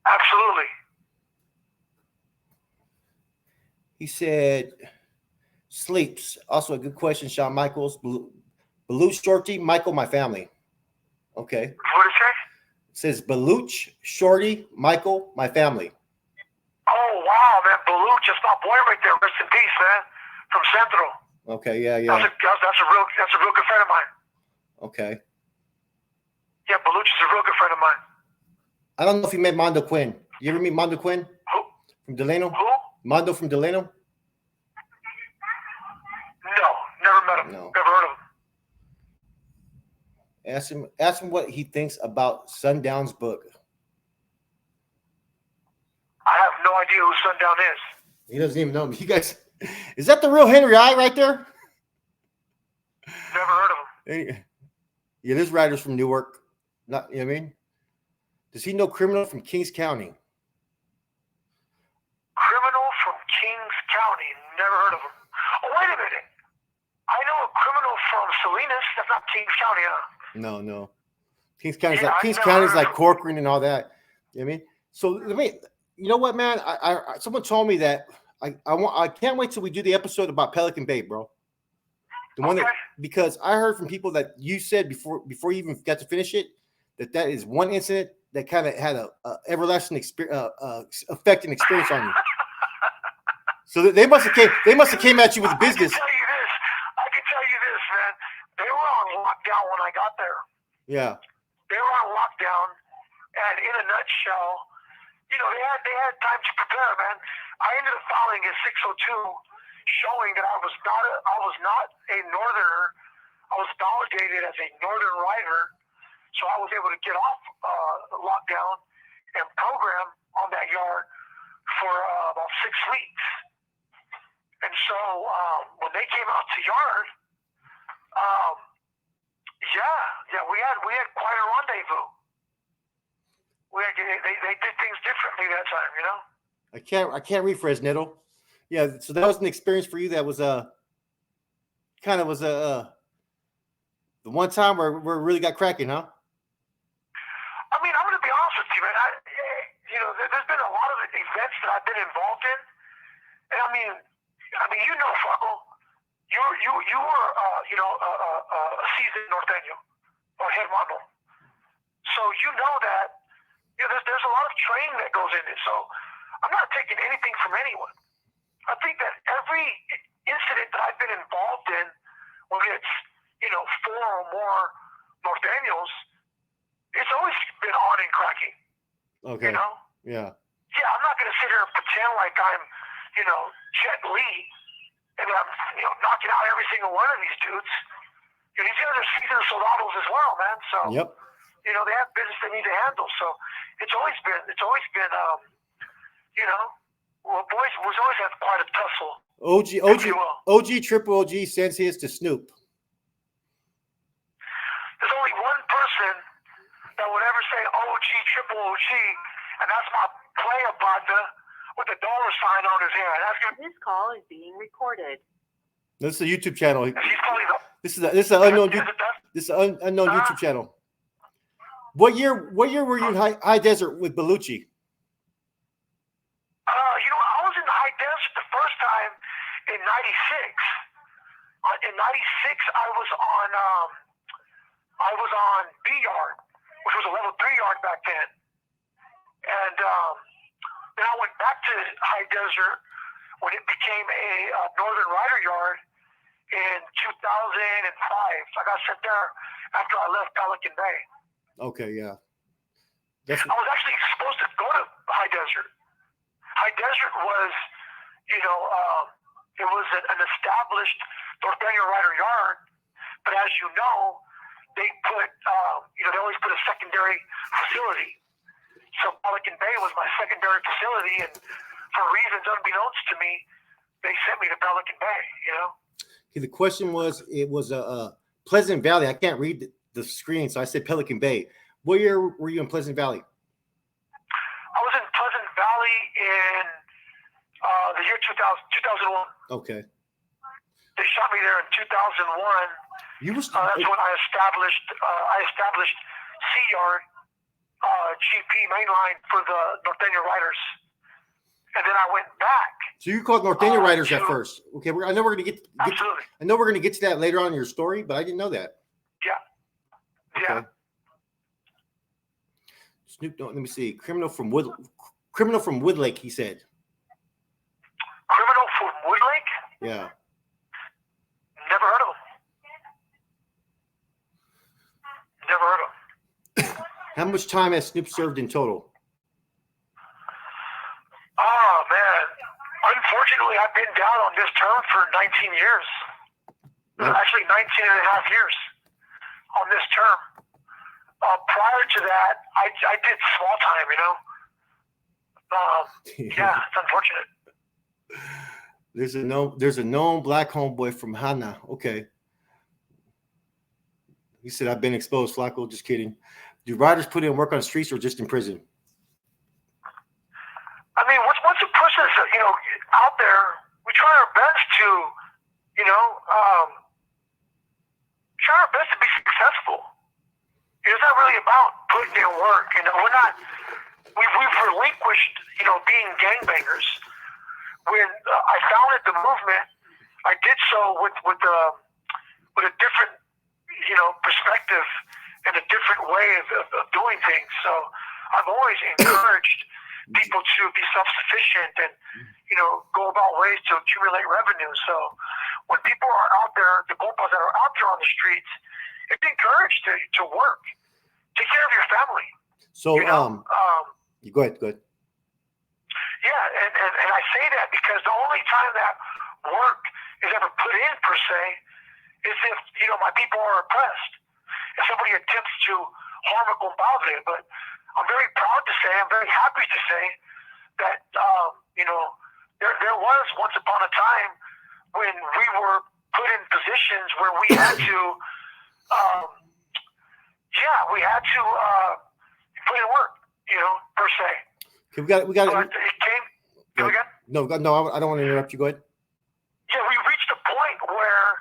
Absolutely. He said, sleeps. Also a good question, Shawn Michaels. Baluch Shorty, Michael, my family. Okay. What did it say? It says Baluch Shorty, Michael, my family. Oh, wow, man. Baluch, that's my boy right there. Rest in peace, man. From Central. Okay, yeah. That's a real good friend of mine. Okay. Yeah, Baluch is a real good friend of mine. I don't know if you met Mondo Quinn. You ever meet Mondo Quinn? Who? From Delano? Who? Mondo from Delano? No, never met him. No. Never heard of him. Ask him what he thinks about Sundown's book. I have no idea who Sundown is. He doesn't even know me. You guys, is that the real Henry I right there? Never heard of him. Yeah, there's writers from Newark. Not, you know what I mean? Does he know Criminal from Kings County? Criminal from Kings County. Never heard of him. Oh, wait a minute. I know a criminal from Salinas. That's not Kings County, huh? No. Kings County's Yeah, Kings County's like Corcoran and all that. You know what I mean? So let me. You know what, man? I someone told me that I can't wait till we do the episode about Pelican Bay, bro. The one that, because I heard from people that you said before you even got to finish it, that is one incident that kind of had a everlasting effect and experience on you. So they must have came at you with business. I can tell you this, man. They were on lockdown when I got there. Yeah. They were on lockdown, and in a nutshell, they had time to prepare, man. I ended up filing a 602, showing that I was not a northerner. I was validated as a northern writer, so I was able to get off lockdown and program on that yard for about 6 weeks. And so when they came out to yard, we had quite a rendezvous. They did things differently that time, I can't read Fresnetto. Yeah, so that was an experience for you that was the one time where we really got cracking, huh? I mean, I'm going to be honest with you, man. There's been a lot of events that I've been involved in, and I mean, Fuckle, you were a seasoned norteño or hermano, so you know that there's a lot of training that goes in it. So I'm not taking anything from anyone. I think that every incident that I've been involved in, whether it's 4 or more norteños, it's always been on and cracking. Okay. Yeah. Yeah, I'm not going to sit here and pretend like I'm, Jet Li, and I'm, knocking out every single one of these dudes. These guys are seasoned soldados as well, man. So, yep. They have business they need to handle. So it's always been, boys always have quite a tussle. OG Triple OG sends his to Snoop. There's only one person that would ever say OG Triple OG, and that's my player partner with the $sign on his hair. This call is being recorded. This is a YouTube channel. He's probably This is an unknown YouTube channel. What year were you in high desert with Bellucci? I was in the high desert the first time in '96, In '96, I was on B yard, which was a level 3 yard back then, and then I went back to High Desert when it became a Northern Rider yard in 2005. I got sent there after I left Pelican Bay. Okay, yeah. I was actually supposed to go to High Desert. High Desert was, it was an established Northern Rider yard, but as you know, they put, they always put a secondary facility. So Pelican Bay was my secondary facility, and for reasons unbeknownst to me, they sent me to Pelican Bay, Okay, the question was, it was a Pleasant Valley. I can't read the screen, so I said Pelican Bay. What year were you in Pleasant Valley? I was in Pleasant Valley in the year 2001. Okay. They shot me there in 2001. You was that's when I established C Yard GP mainline for the Norteño Riders, and then I went back. So you called Norteño Riders at first. Okay, I know we're gonna get absolutely. I know we're gonna get to that later on in your story, but I didn't know that. Yeah. Okay. Snoop, let me see. Criminal from Woodlake, he said. Criminal from Woodlake? Yeah. Never heard of him. Never heard of him. How much time has Snoop served in total? Oh, man. Unfortunately, I've been down on this term for 19 years. Yep. Actually, 19 and a half years on this term. Prior to that, I did small time, Yeah, it's unfortunate. There's a known black homeboy from Hana. Okay. He said, I've been exposed, Flacco. Just kidding. Do riders put in work on the streets or just in prison? I mean, once a person's, out there, we try our best to, try our best to be successful. It's not really about putting in work. We've relinquished, being gangbangers. When I founded the movement, I did so with a different, perspective and a different way of doing things. So I've always encouraged people to be self-sufficient and, go about ways to accumulate revenue. So when people are out there, the compas that are out there on the streets, it's encouraged to work, take care of your family. So, you go ahead. Yeah, and I say that because the only time that work is ever put in per se is if, my people are oppressed. If somebody attempts to harm a compadre. But I'm very proud to say, I'm very happy to say that, there was once upon a time when we were put in positions where we had to, put in work, per se. Okay, we got. But it came. Go again? No, I don't want to interrupt you. Go ahead. Yeah, we reached a point where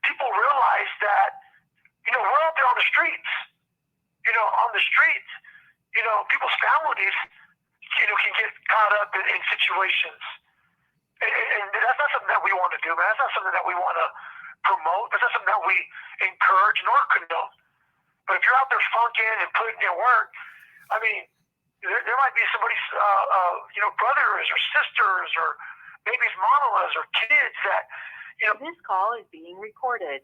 people realized that, we're out there on the streets. On the streets, people's families, can get caught up in situations. And that's not something that we want to do, man. That's not something that we want to promote. That's not something that we encourage nor condone. But if you're out there funking and putting in work, I mean, there might be somebody's, brothers or sisters or maybe mamas or kids that, This call is being recorded.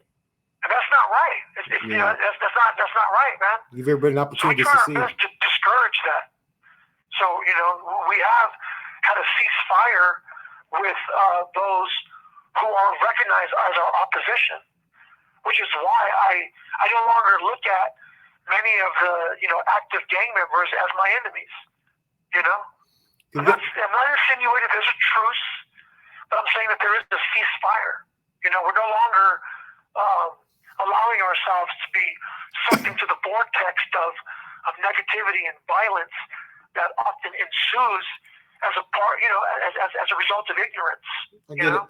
and that's not right. That's not right, man. You've ever been an So we opportunity try to our see. best to discourage that. So, we have had a ceasefire with those who are recognized as our opposition, which is why I no longer look at many of the, active gang members as my enemies, I'm not insinuating there's a truce, but I'm saying that there is a ceasefire. We're no longer allowing ourselves to be sucked into the vortex of negativity and violence that often ensues as a part, as a result of ignorance.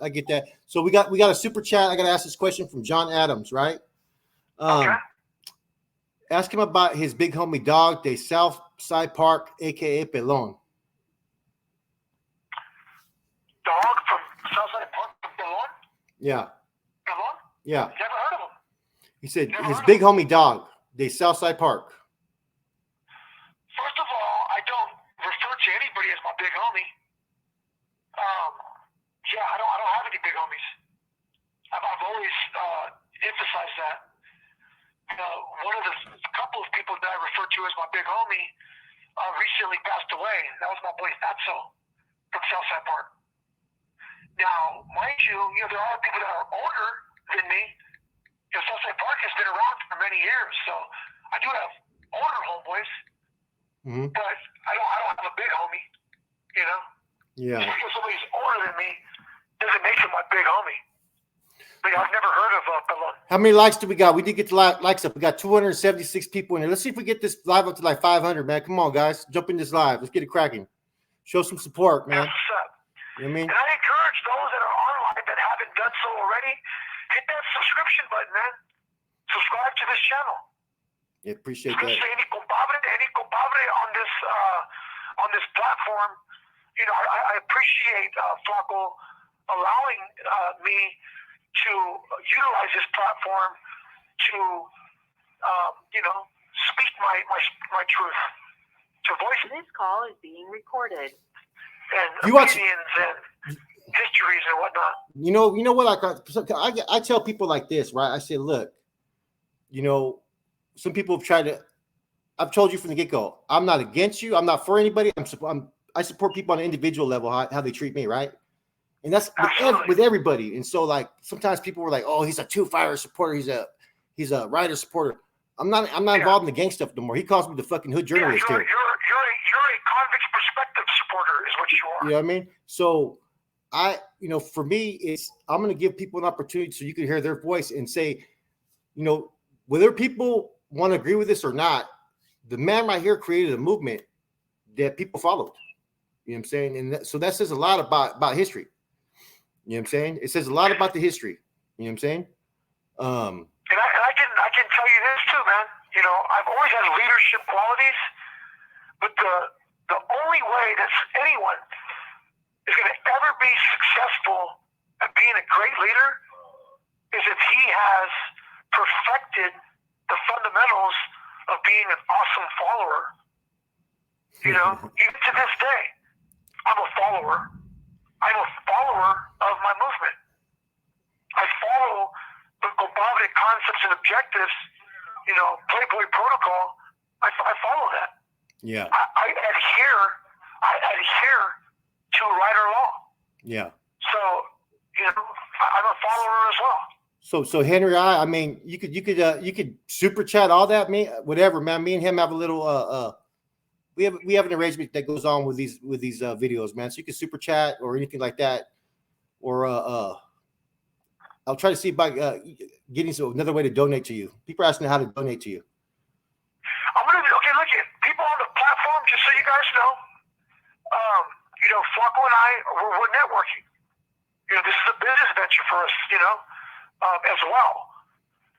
I get that. So we got a super chat. I got to ask this question from John Adams, right? Okay. Ask him about his big homie dog, de Southside Park, aka Pelon. Dog from Southside Park from Pelon? Yeah. Pelon? Yeah. Never heard of him. He said Never his heard of big homie dog. They Southside Park. First of all, I don't refer to anybody as my big homie. Yeah, I don't have any big homies. I've always emphasized that. One of the couple of people that I refer to as my big homie recently passed away. That was my boy Fatso from Southside Park. Now, mind you, there are people that are older than me. Southside Park has been around for many years, so I do have older homeboys, but I don't have a big homie. Yeah. Just because somebody's older than me doesn't make him my big homie. But I've never heard of Pelican. How many likes do we got? We did get the likes up. We got 276 people in there. Let's see if we get this live up to like 500, man. Come on, guys. Jump in this live. Let's get it cracking. Show some support, man. That's what's up. You know what I mean? And I encourage those that are online that haven't done so already, hit that subscription button, man. Subscribe to this channel. Yeah, appreciate Especially that. any compadre on this platform. I appreciate Flaco allowing me to utilize this platform to speak my truth, to voice This call is being recorded. and You watch- opinions and histories and whatnot. You know what? I tell people like this, right? I say, look, some people have tried to. I've told you from the get-go, I'm not against you. I'm not for anybody. I support people on an individual level, how they treat me, right? And that's with everybody. And so, like, sometimes people were like, "Oh, he's a two-fire supporter. He's a writer supporter." I'm not involved in the gang stuff no more. He calls me the fucking hood journalist You're here. a convict's perspective supporter, is what you are. You know what I mean? So for me, I'm going to give people an opportunity so you can hear their voice and say, whether people want to agree with this or not, the man right here created a movement that people followed. You know what I'm saying? And so that says a lot about history. You know what I'm saying? It says a lot about the history. You know what I'm saying? And I can tell you this too, man. I've always had leadership qualities, but the only way that anyone is going to ever be successful at being a great leader is if he has perfected the fundamentals of being an awesome follower. Even to this day, I'm a follower. I'm a follower of my movement. I follow the compadre concepts and objectives, Playboy protocol. I follow that. Yeah. I adhere to right or law. Yeah. So, I'm a follower as well. So Henry, I mean, you could super chat all that, me, whatever, man. Me and him have a little we have an arrangement that goes on with these videos, man. So you can super chat or anything like that, or I'll try to see about getting another way to donate to you. People are asking how to donate to you. Look at people on the platform. Just so you guys know, Flaco and I we're networking. This is a business venture for us, as well.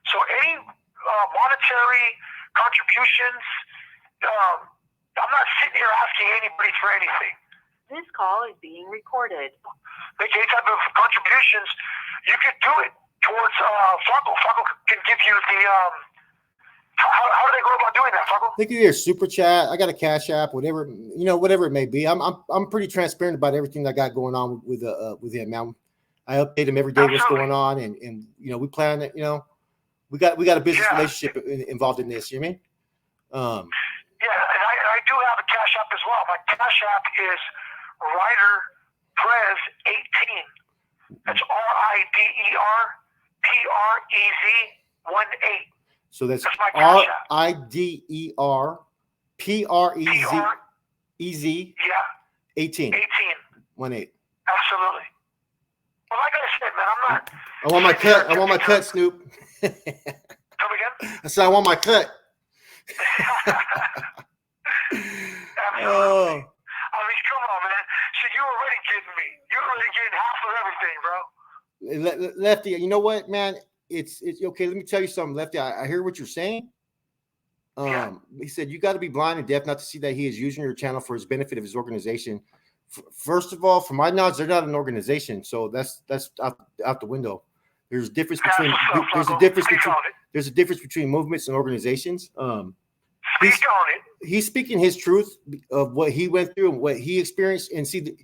So any monetary contributions, I'm not sitting here asking anybody for anything. This call is being recorded. Make any type of contributions, you could do it towards Flaco. Flaco can give you the how do they go about doing that, Flaco? I think you hear super chat. I got a Cash App, whatever it may be. I'm pretty transparent about everything I got going on with him, man. I update him every day what's going on, and we plan it. We got a business relationship involved in this. You know what I mean? Yeah, and I do have a Cash App as well. My Cash App is Ryder Prez 18. That's RIDER PREZ 18. So that's my Cash App. RIDER PREZ 18. 18. 18. Absolutely. Well, like I said, man, I'm not. I want my cut. I want my cut, Snoop. Come again? I said I want my cut. Absolutely. I mean, come on, man. So you're already getting me. You're already getting half of everything, bro. Lefty, you know what, man? It's okay. Let me tell you something, Lefty. I hear what you're saying. He said you got to be blind and deaf not to see that he is using your channel for his benefit of his organization. First of all, from my knowledge, they're not an organization, so that's out the window. There's a difference That's between what's up, there's a Flacco. difference Speak between on it. there's a difference between movements and organizations. Speak on it. He's speaking his truth of what he went through and what he experienced. And see,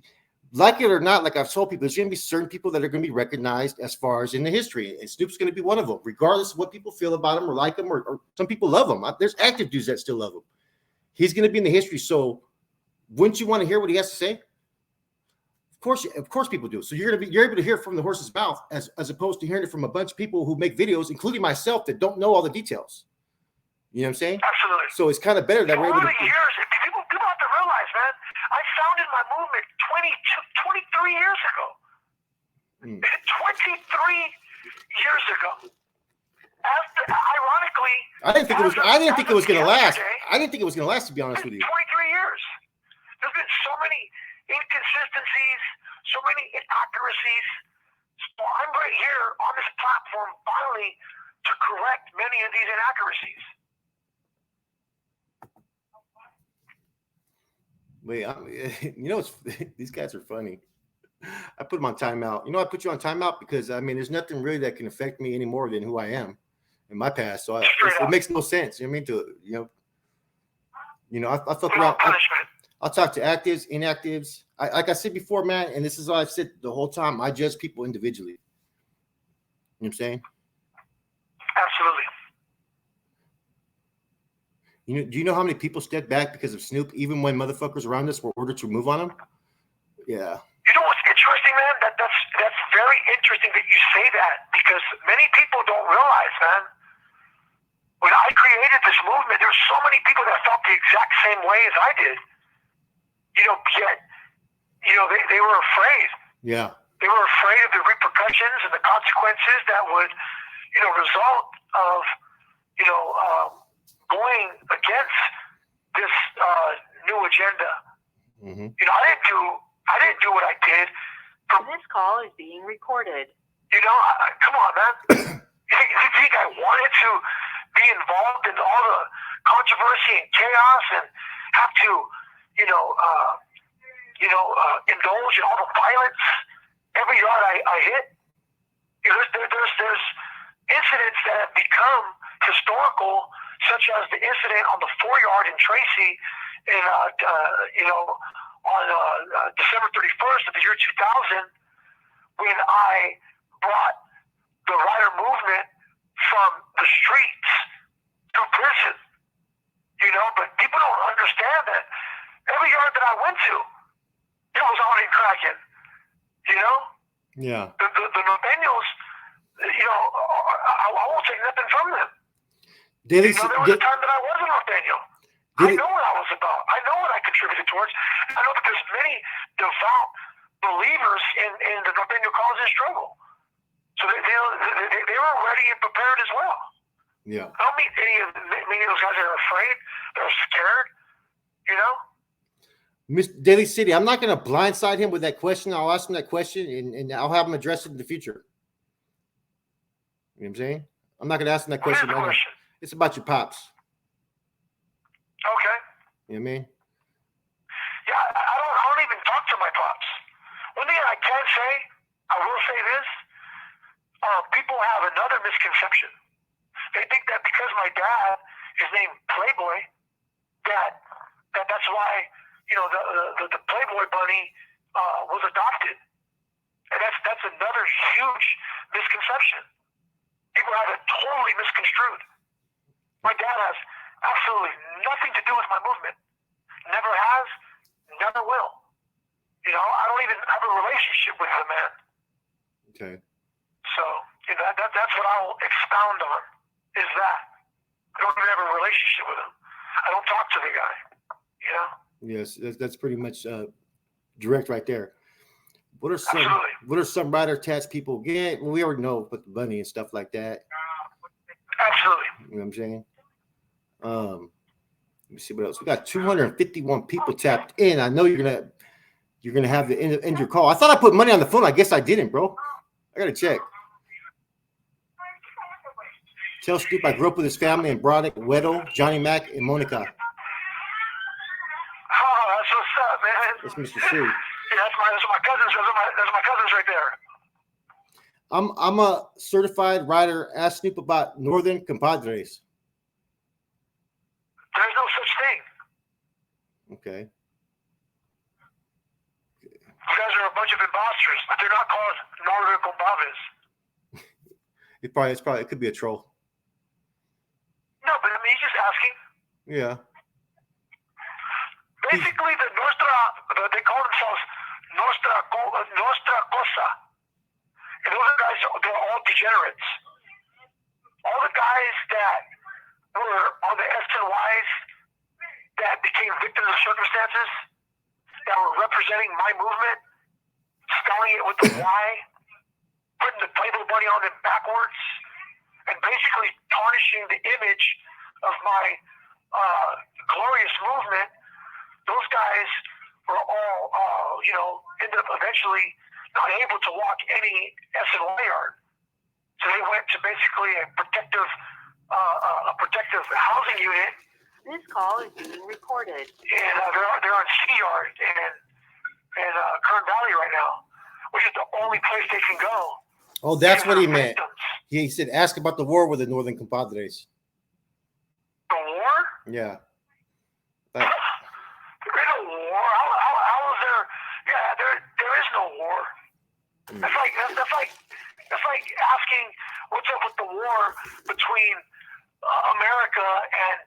like it or not, like I've told people, there's going to be certain people that are going to be recognized as far as in the history, and Snoop's going to be one of them, regardless of what people feel about him or like him, or some people love him. There's active dudes that still love him. He's going to be in the history. So, wouldn't you want to hear what he has to say? Of course, people do. So you're able to hear from the horse's mouth as opposed to hearing it from a bunch of people who make videos, including myself, that don't know all the details. You know what I'm saying? Absolutely. So it's kind of better that we're able to. Years, people have to realize, man, I founded my movement 23 years ago. 23 years ago. Ironically, I didn't think it was going to last. I didn't think it was going to last, to be honest with you. 23 years. There's been so many inconsistencies, so many inaccuracies. So I'm right here on this platform finally to correct many of these inaccuracies. Wait, these guys are funny. I put them on timeout. I put you on timeout because there's nothing really that can affect me any more than who I am in my past. So it makes no sense. You know what I mean? I fuck around. I'll talk to actives, inactives. Like I said before, man, and this is all I've said the whole time. I judge people individually. You know what I'm saying? Absolutely. Do you know how many people stepped back because of Snoop, even when motherfuckers around us were ordered to move on him? Yeah. You know what's interesting, man? That's very interesting that you say that, because many people don't realize, man. When I created this movement, there were so many people that felt the exact same way as I did. Yet, they were afraid. Yeah. They were afraid of the repercussions and the consequences that would, result of, going against this new agenda. Mm-hmm. I didn't do what I did. This call is being recorded. Come on, man. You think I wanted to be involved in all the controversy and chaos and have to, indulge in all the violence every yard I hit? There's incidents that have become historical, such as the incident on the 4-yard in Tracy on December 31st of the year 2000, when I brought the rider movement from the streets to prison. But people don't understand that every yard that I went to, it was already cracking. Yeah. The Norteños, I won't take nothing from them. There was a time that I was a Norteño. I know what I was about. I know what I contributed towards. I know that there's many devout believers in the Norteño cause and struggle. So they were ready and prepared as well. Yeah. I don't meet many of those guys that are afraid. They're scared. Miss Daly City, I'm not going to blindside him with that question. I'll ask him that question, and I'll have him address it in the future. You know what I'm saying? I'm not going to ask him that question right now. It's about your pops. Okay. You know what I mean? Yeah, I don't even talk to my pops. One thing I can say, I will say this, people have another misconception. They think that because my dad is named Playboy, that's why, the Playboy bunny was adopted. And that's another huge misconception. People have it totally misconstrued. My dad has absolutely nothing to do with my movement. Never has, never will. I don't even have a relationship with the man. Okay. So, that's what I'll expound on, is that. I don't even have a relationship with him. I don't talk to the guy, Yes, that's pretty much direct right there. What are some rider tats people get? Well, we already know about the bunny and stuff like that. Absolutely. You know what I'm saying? Let me see what else. We got 251 people tapped in. I know you're gonna have to end your call. I thought I put money on the phone. I guess I didn't, bro. I gotta check. Tell Snoop I grew up with his family in Broderick, Weddle, Johnny Mac, and Monica. Oh, that's what's up, man. That's Mr. Sue. Yeah, that's my cousins. Those are my cousins right there. I'm a certified writer. Ask Snoop about Northern Compadres. There's no such thing. Okay. You guys are a bunch of imposters. They're not called Northern Compadres. It could be a troll. No, but I mean, he's just asking. Yeah. Basically, they call themselves Nostra Cosa. And those are guys, they're all degenerates. All the guys that were on the X and Ys that became victims of circumstances, that were representing my movement, spelling it with the Y, putting the Playboy bunny on it backwards, and basically tarnishing the image of my glorious movement. Those guys were all, ended up eventually not able to walk any S&Y yard. So they went to basically a protective housing unit. This call is being recorded. And they're on C yard in Kern Valley right now, which is the only place they can go. Oh, that's what he meant. He said, ask about the war with the Northern Compadres. The war? Yeah. There is no war. How is there? Yeah, there is no war. That's like asking what's up with the war between America and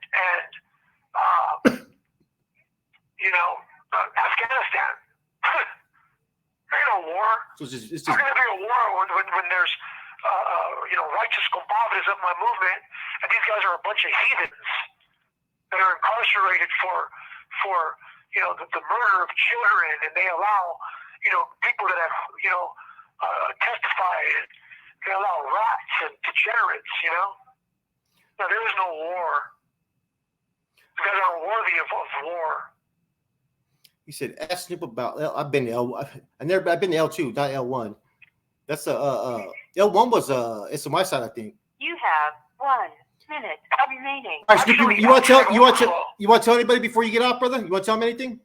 Afghanistan. There ain't no war. So it's just There's going to be a war when there's righteous compadres of my movement, and these guys are a bunch of heathens that are incarcerated for the murder of children, and they allow people that have testified. They allow rats and degenerates. No, there is no war. You guys aren't worthy of war. He said, ask Snoop about I've been to I've been to L2, not L1. That's L1 was it's on my side, I think. You have 1 minute remaining. All right, Snoop, you want to tell anybody before you get off, brother? You want to tell them anything?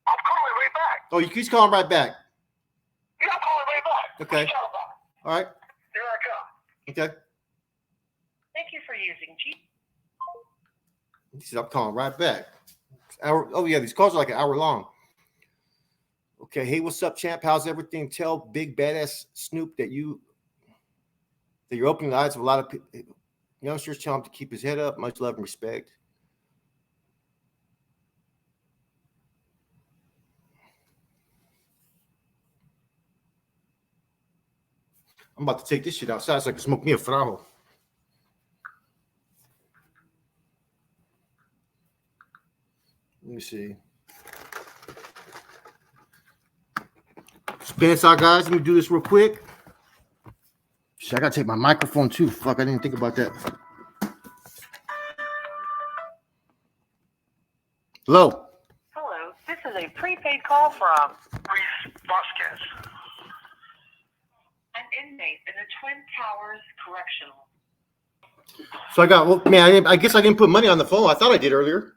I'm calling right back. Oh, he's calling right back. Yeah, I'm calling right back. Okay. All right. Here I come. Okay. Thank you for using G. He said, I'm calling right back. Oh, yeah, these calls are like an hour long. Okay, hey, what's up, champ? How's everything? Tell big badass Snoop that you're opening the eyes of a lot of people. Youngsters, tell him to keep his head up. Much love and respect. I'm about to take this shit outside so I can smoke me a frajo. Let me see. Spin out, guys. Let me do this real quick. Shit, I gotta take my microphone too. Fuck, I didn't think about that. Hello. Hello, this is a prepaid call from Reese Vasquez. an inmate in the Twin Towers Correctional. So I got, well, man, I guess I didn't put money on the phone. I thought I did earlier.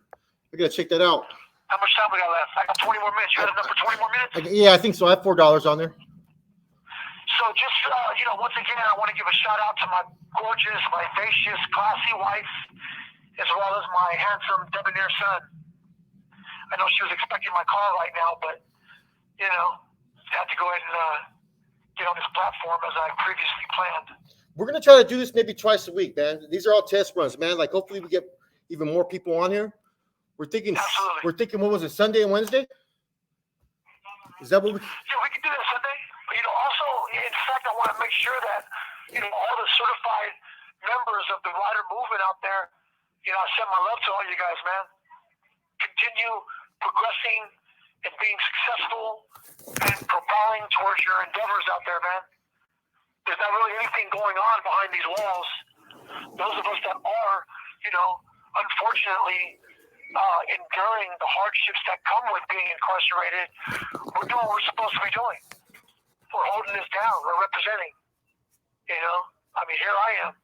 I gotta check that out. How much time we got left? I got 20 more minutes. You had enough for 20 more minutes? Yeah, I think so. I have $4 on there. So just, once again, I want to give a shout out to my gorgeous, vivacious, classy wife, as well as my handsome, debonair son. I know she was expecting my call right now, but, I have to go ahead and get on this platform as I previously planned. We're gonna try to do this maybe twice a week, man. These are all test runs, man. Like, hopefully we get even more people on here. We're thinking, Absolutely. what was it, Sunday and Wednesday? Is that what we? Yeah, we can do that Sunday. Also, in fact, I want to make sure that, all the certified members of the rider movement out there, I send my love to all you guys, man. Continue progressing and being successful and propelling towards your endeavors out there, man. There's not really anything going on behind these walls. Those of us that are, unfortunately, enduring the hardships that come with being incarcerated, we're doing what we're supposed to be doing. We're holding this down. We're representing. Here I am.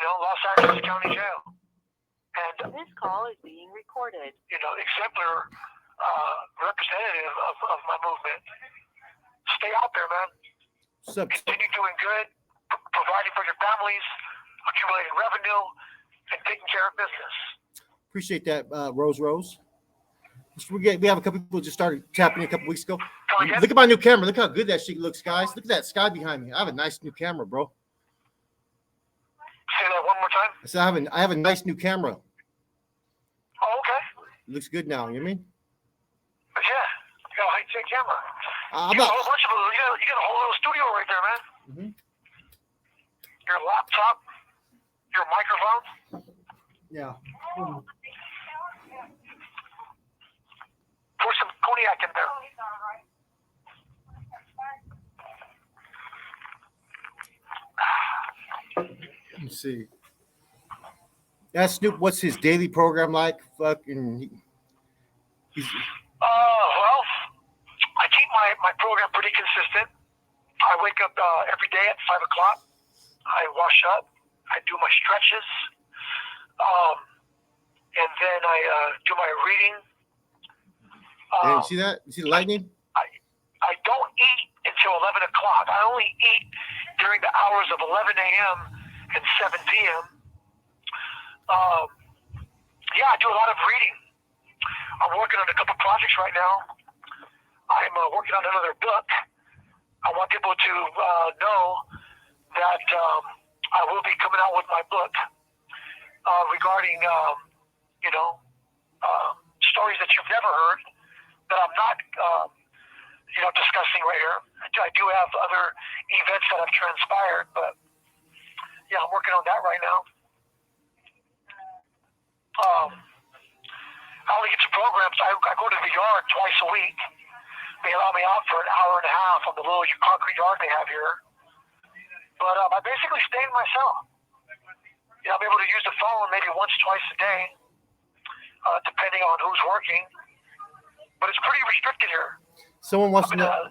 Los Angeles County Jail. And This call is being recorded. exemplar representative of my movement. Stay out there, man. continue doing good, providing for your families, accumulating revenue, and taking care of business. Appreciate that, Rose. We have a couple people just started tapping a couple weeks ago. Look at my new camera. Look how good that shit looks, guys. Look at that sky behind me. I have a nice new camera, bro. Say that one more time. I said I have a nice new camera. Oh, okay. It looks good now. You know what I mean? Yeah, you got a high-tech camera. I'm You got not. a whole bunch of them. You got a whole little studio right there, man. Mhm. Your laptop, your microphone. Yeah. Pour some cognac in there. Let me see. That's Snoop. What's his daily program like? Fucking. Well, I keep my program pretty consistent. I wake up every day at 5 o'clock. I wash up. I do my stretches. And then I do my reading. Hey, you see that? You see the lightning? I don't eat until 11 o'clock. I only eat during the hours of 11 a.m. and 7 p.m. Yeah, I do a lot of reading. I'm working on a couple projects right now. I'm working on another book. I want people to know that I will be coming out with my book regarding, stories that you've never heard that I'm not, discussing right here. I do have other events that have transpired, but yeah, I'm working on that right now. I only get to programs. I go to the yard twice a week. They allow me out for an hour and a half on the little concrete yard they have here. But I basically stay in my cell. I'm able to use the phone maybe once, twice a day, depending on who's working. But it's pretty restricted here. Someone wants to know.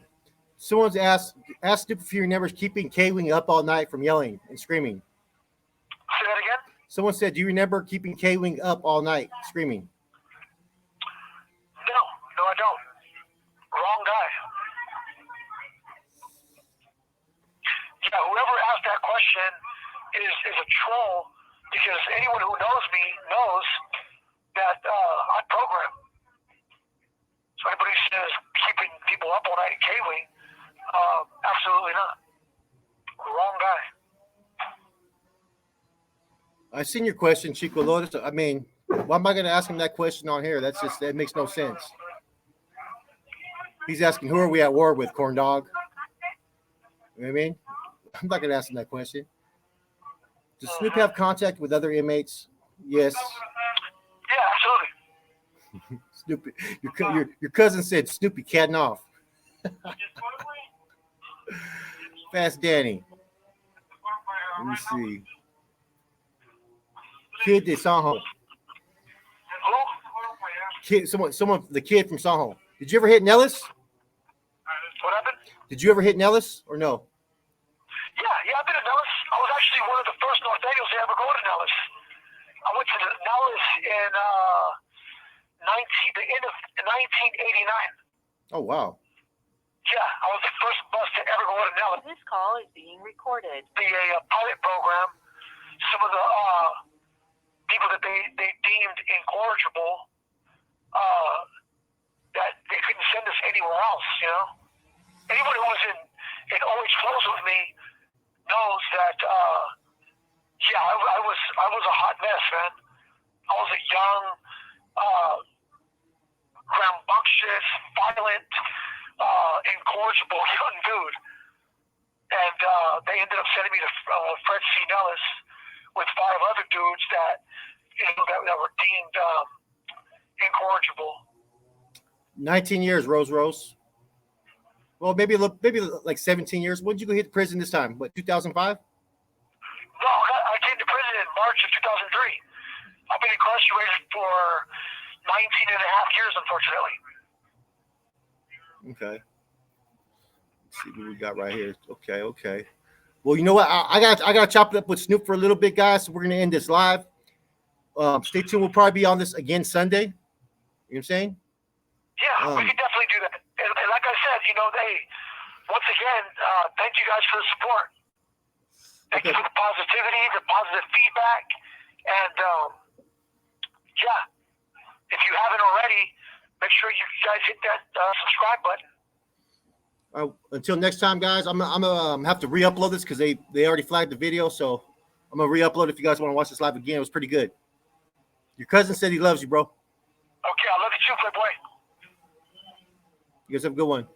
Someone's asked Snoop if he remembers keeping K-Wing up all night from yelling and screaming. Say that again? Someone said, "Do you remember keeping K-Wing up all night screaming?" No, I don't. Wrong guy. Yeah, whoever asked that question is a troll, because anyone who knows me knows that I program. So anybody who says keeping people up all night at K-Wing, absolutely not. Wrong guy. I seen your question, Chico Lotus. I mean, why am I going to ask him that question on here? That makes no sense. He's asking, who are we at war with, corn dog? You know what I mean? I'm not going to ask him that question. Does Snoop have contact with other inmates? Yes. Yeah, absolutely. Snoopy, your cousin said Snoopy catting off. Fast Danny. Let me see. Kid de Sanho. The kid from Sanho. Did you ever hit Nellis? What happened? Did you ever hit Nellis or no? Yeah, I've been to Nellis. I was actually one of the first North Daniels to ever go to Nellis. I went to Nellis in the end of 1989. Oh, wow. Yeah, I was the first bus to ever go to Nellis. This call is being recorded. A pilot program. Some of the people that they deemed incorrigible, that they couldn't send us anywhere else, Anyone who was in OH flows with me knows that, I was a hot mess, man. I was a young, rambunctious, violent, incorrigible young dude. And they ended up sending me to Fred C. Nellis with 5 other dudes that were deemed incorrigible. 19 years, Rose. Well, maybe like 17 years. When did you go hit prison this time? What, 2005? No, I came to prison in March of 2003. I've been incarcerated for 19 and a half years, unfortunately. Okay. Let's see what we got right here. Okay. Well, you know what? I got to chop it up with Snoop for a little bit, guys. So we're going to end this live. Stay tuned. We'll probably be on this again Sunday. You know what I'm saying? Yeah, we can definitely do that. And like I said, once again, thank you guys for the support. Thank you for the positivity, the positive feedback, and yeah, if you haven't already, make sure you guys hit that subscribe button. Until next time, guys, I'm gonna have to re-upload this because they already flagged the video, so I'm gonna re-upload if you guys want to watch this live again. It was pretty good. Your cousin said he loves you, bro. Okay, I love you too, Playboy. You guys have a good one.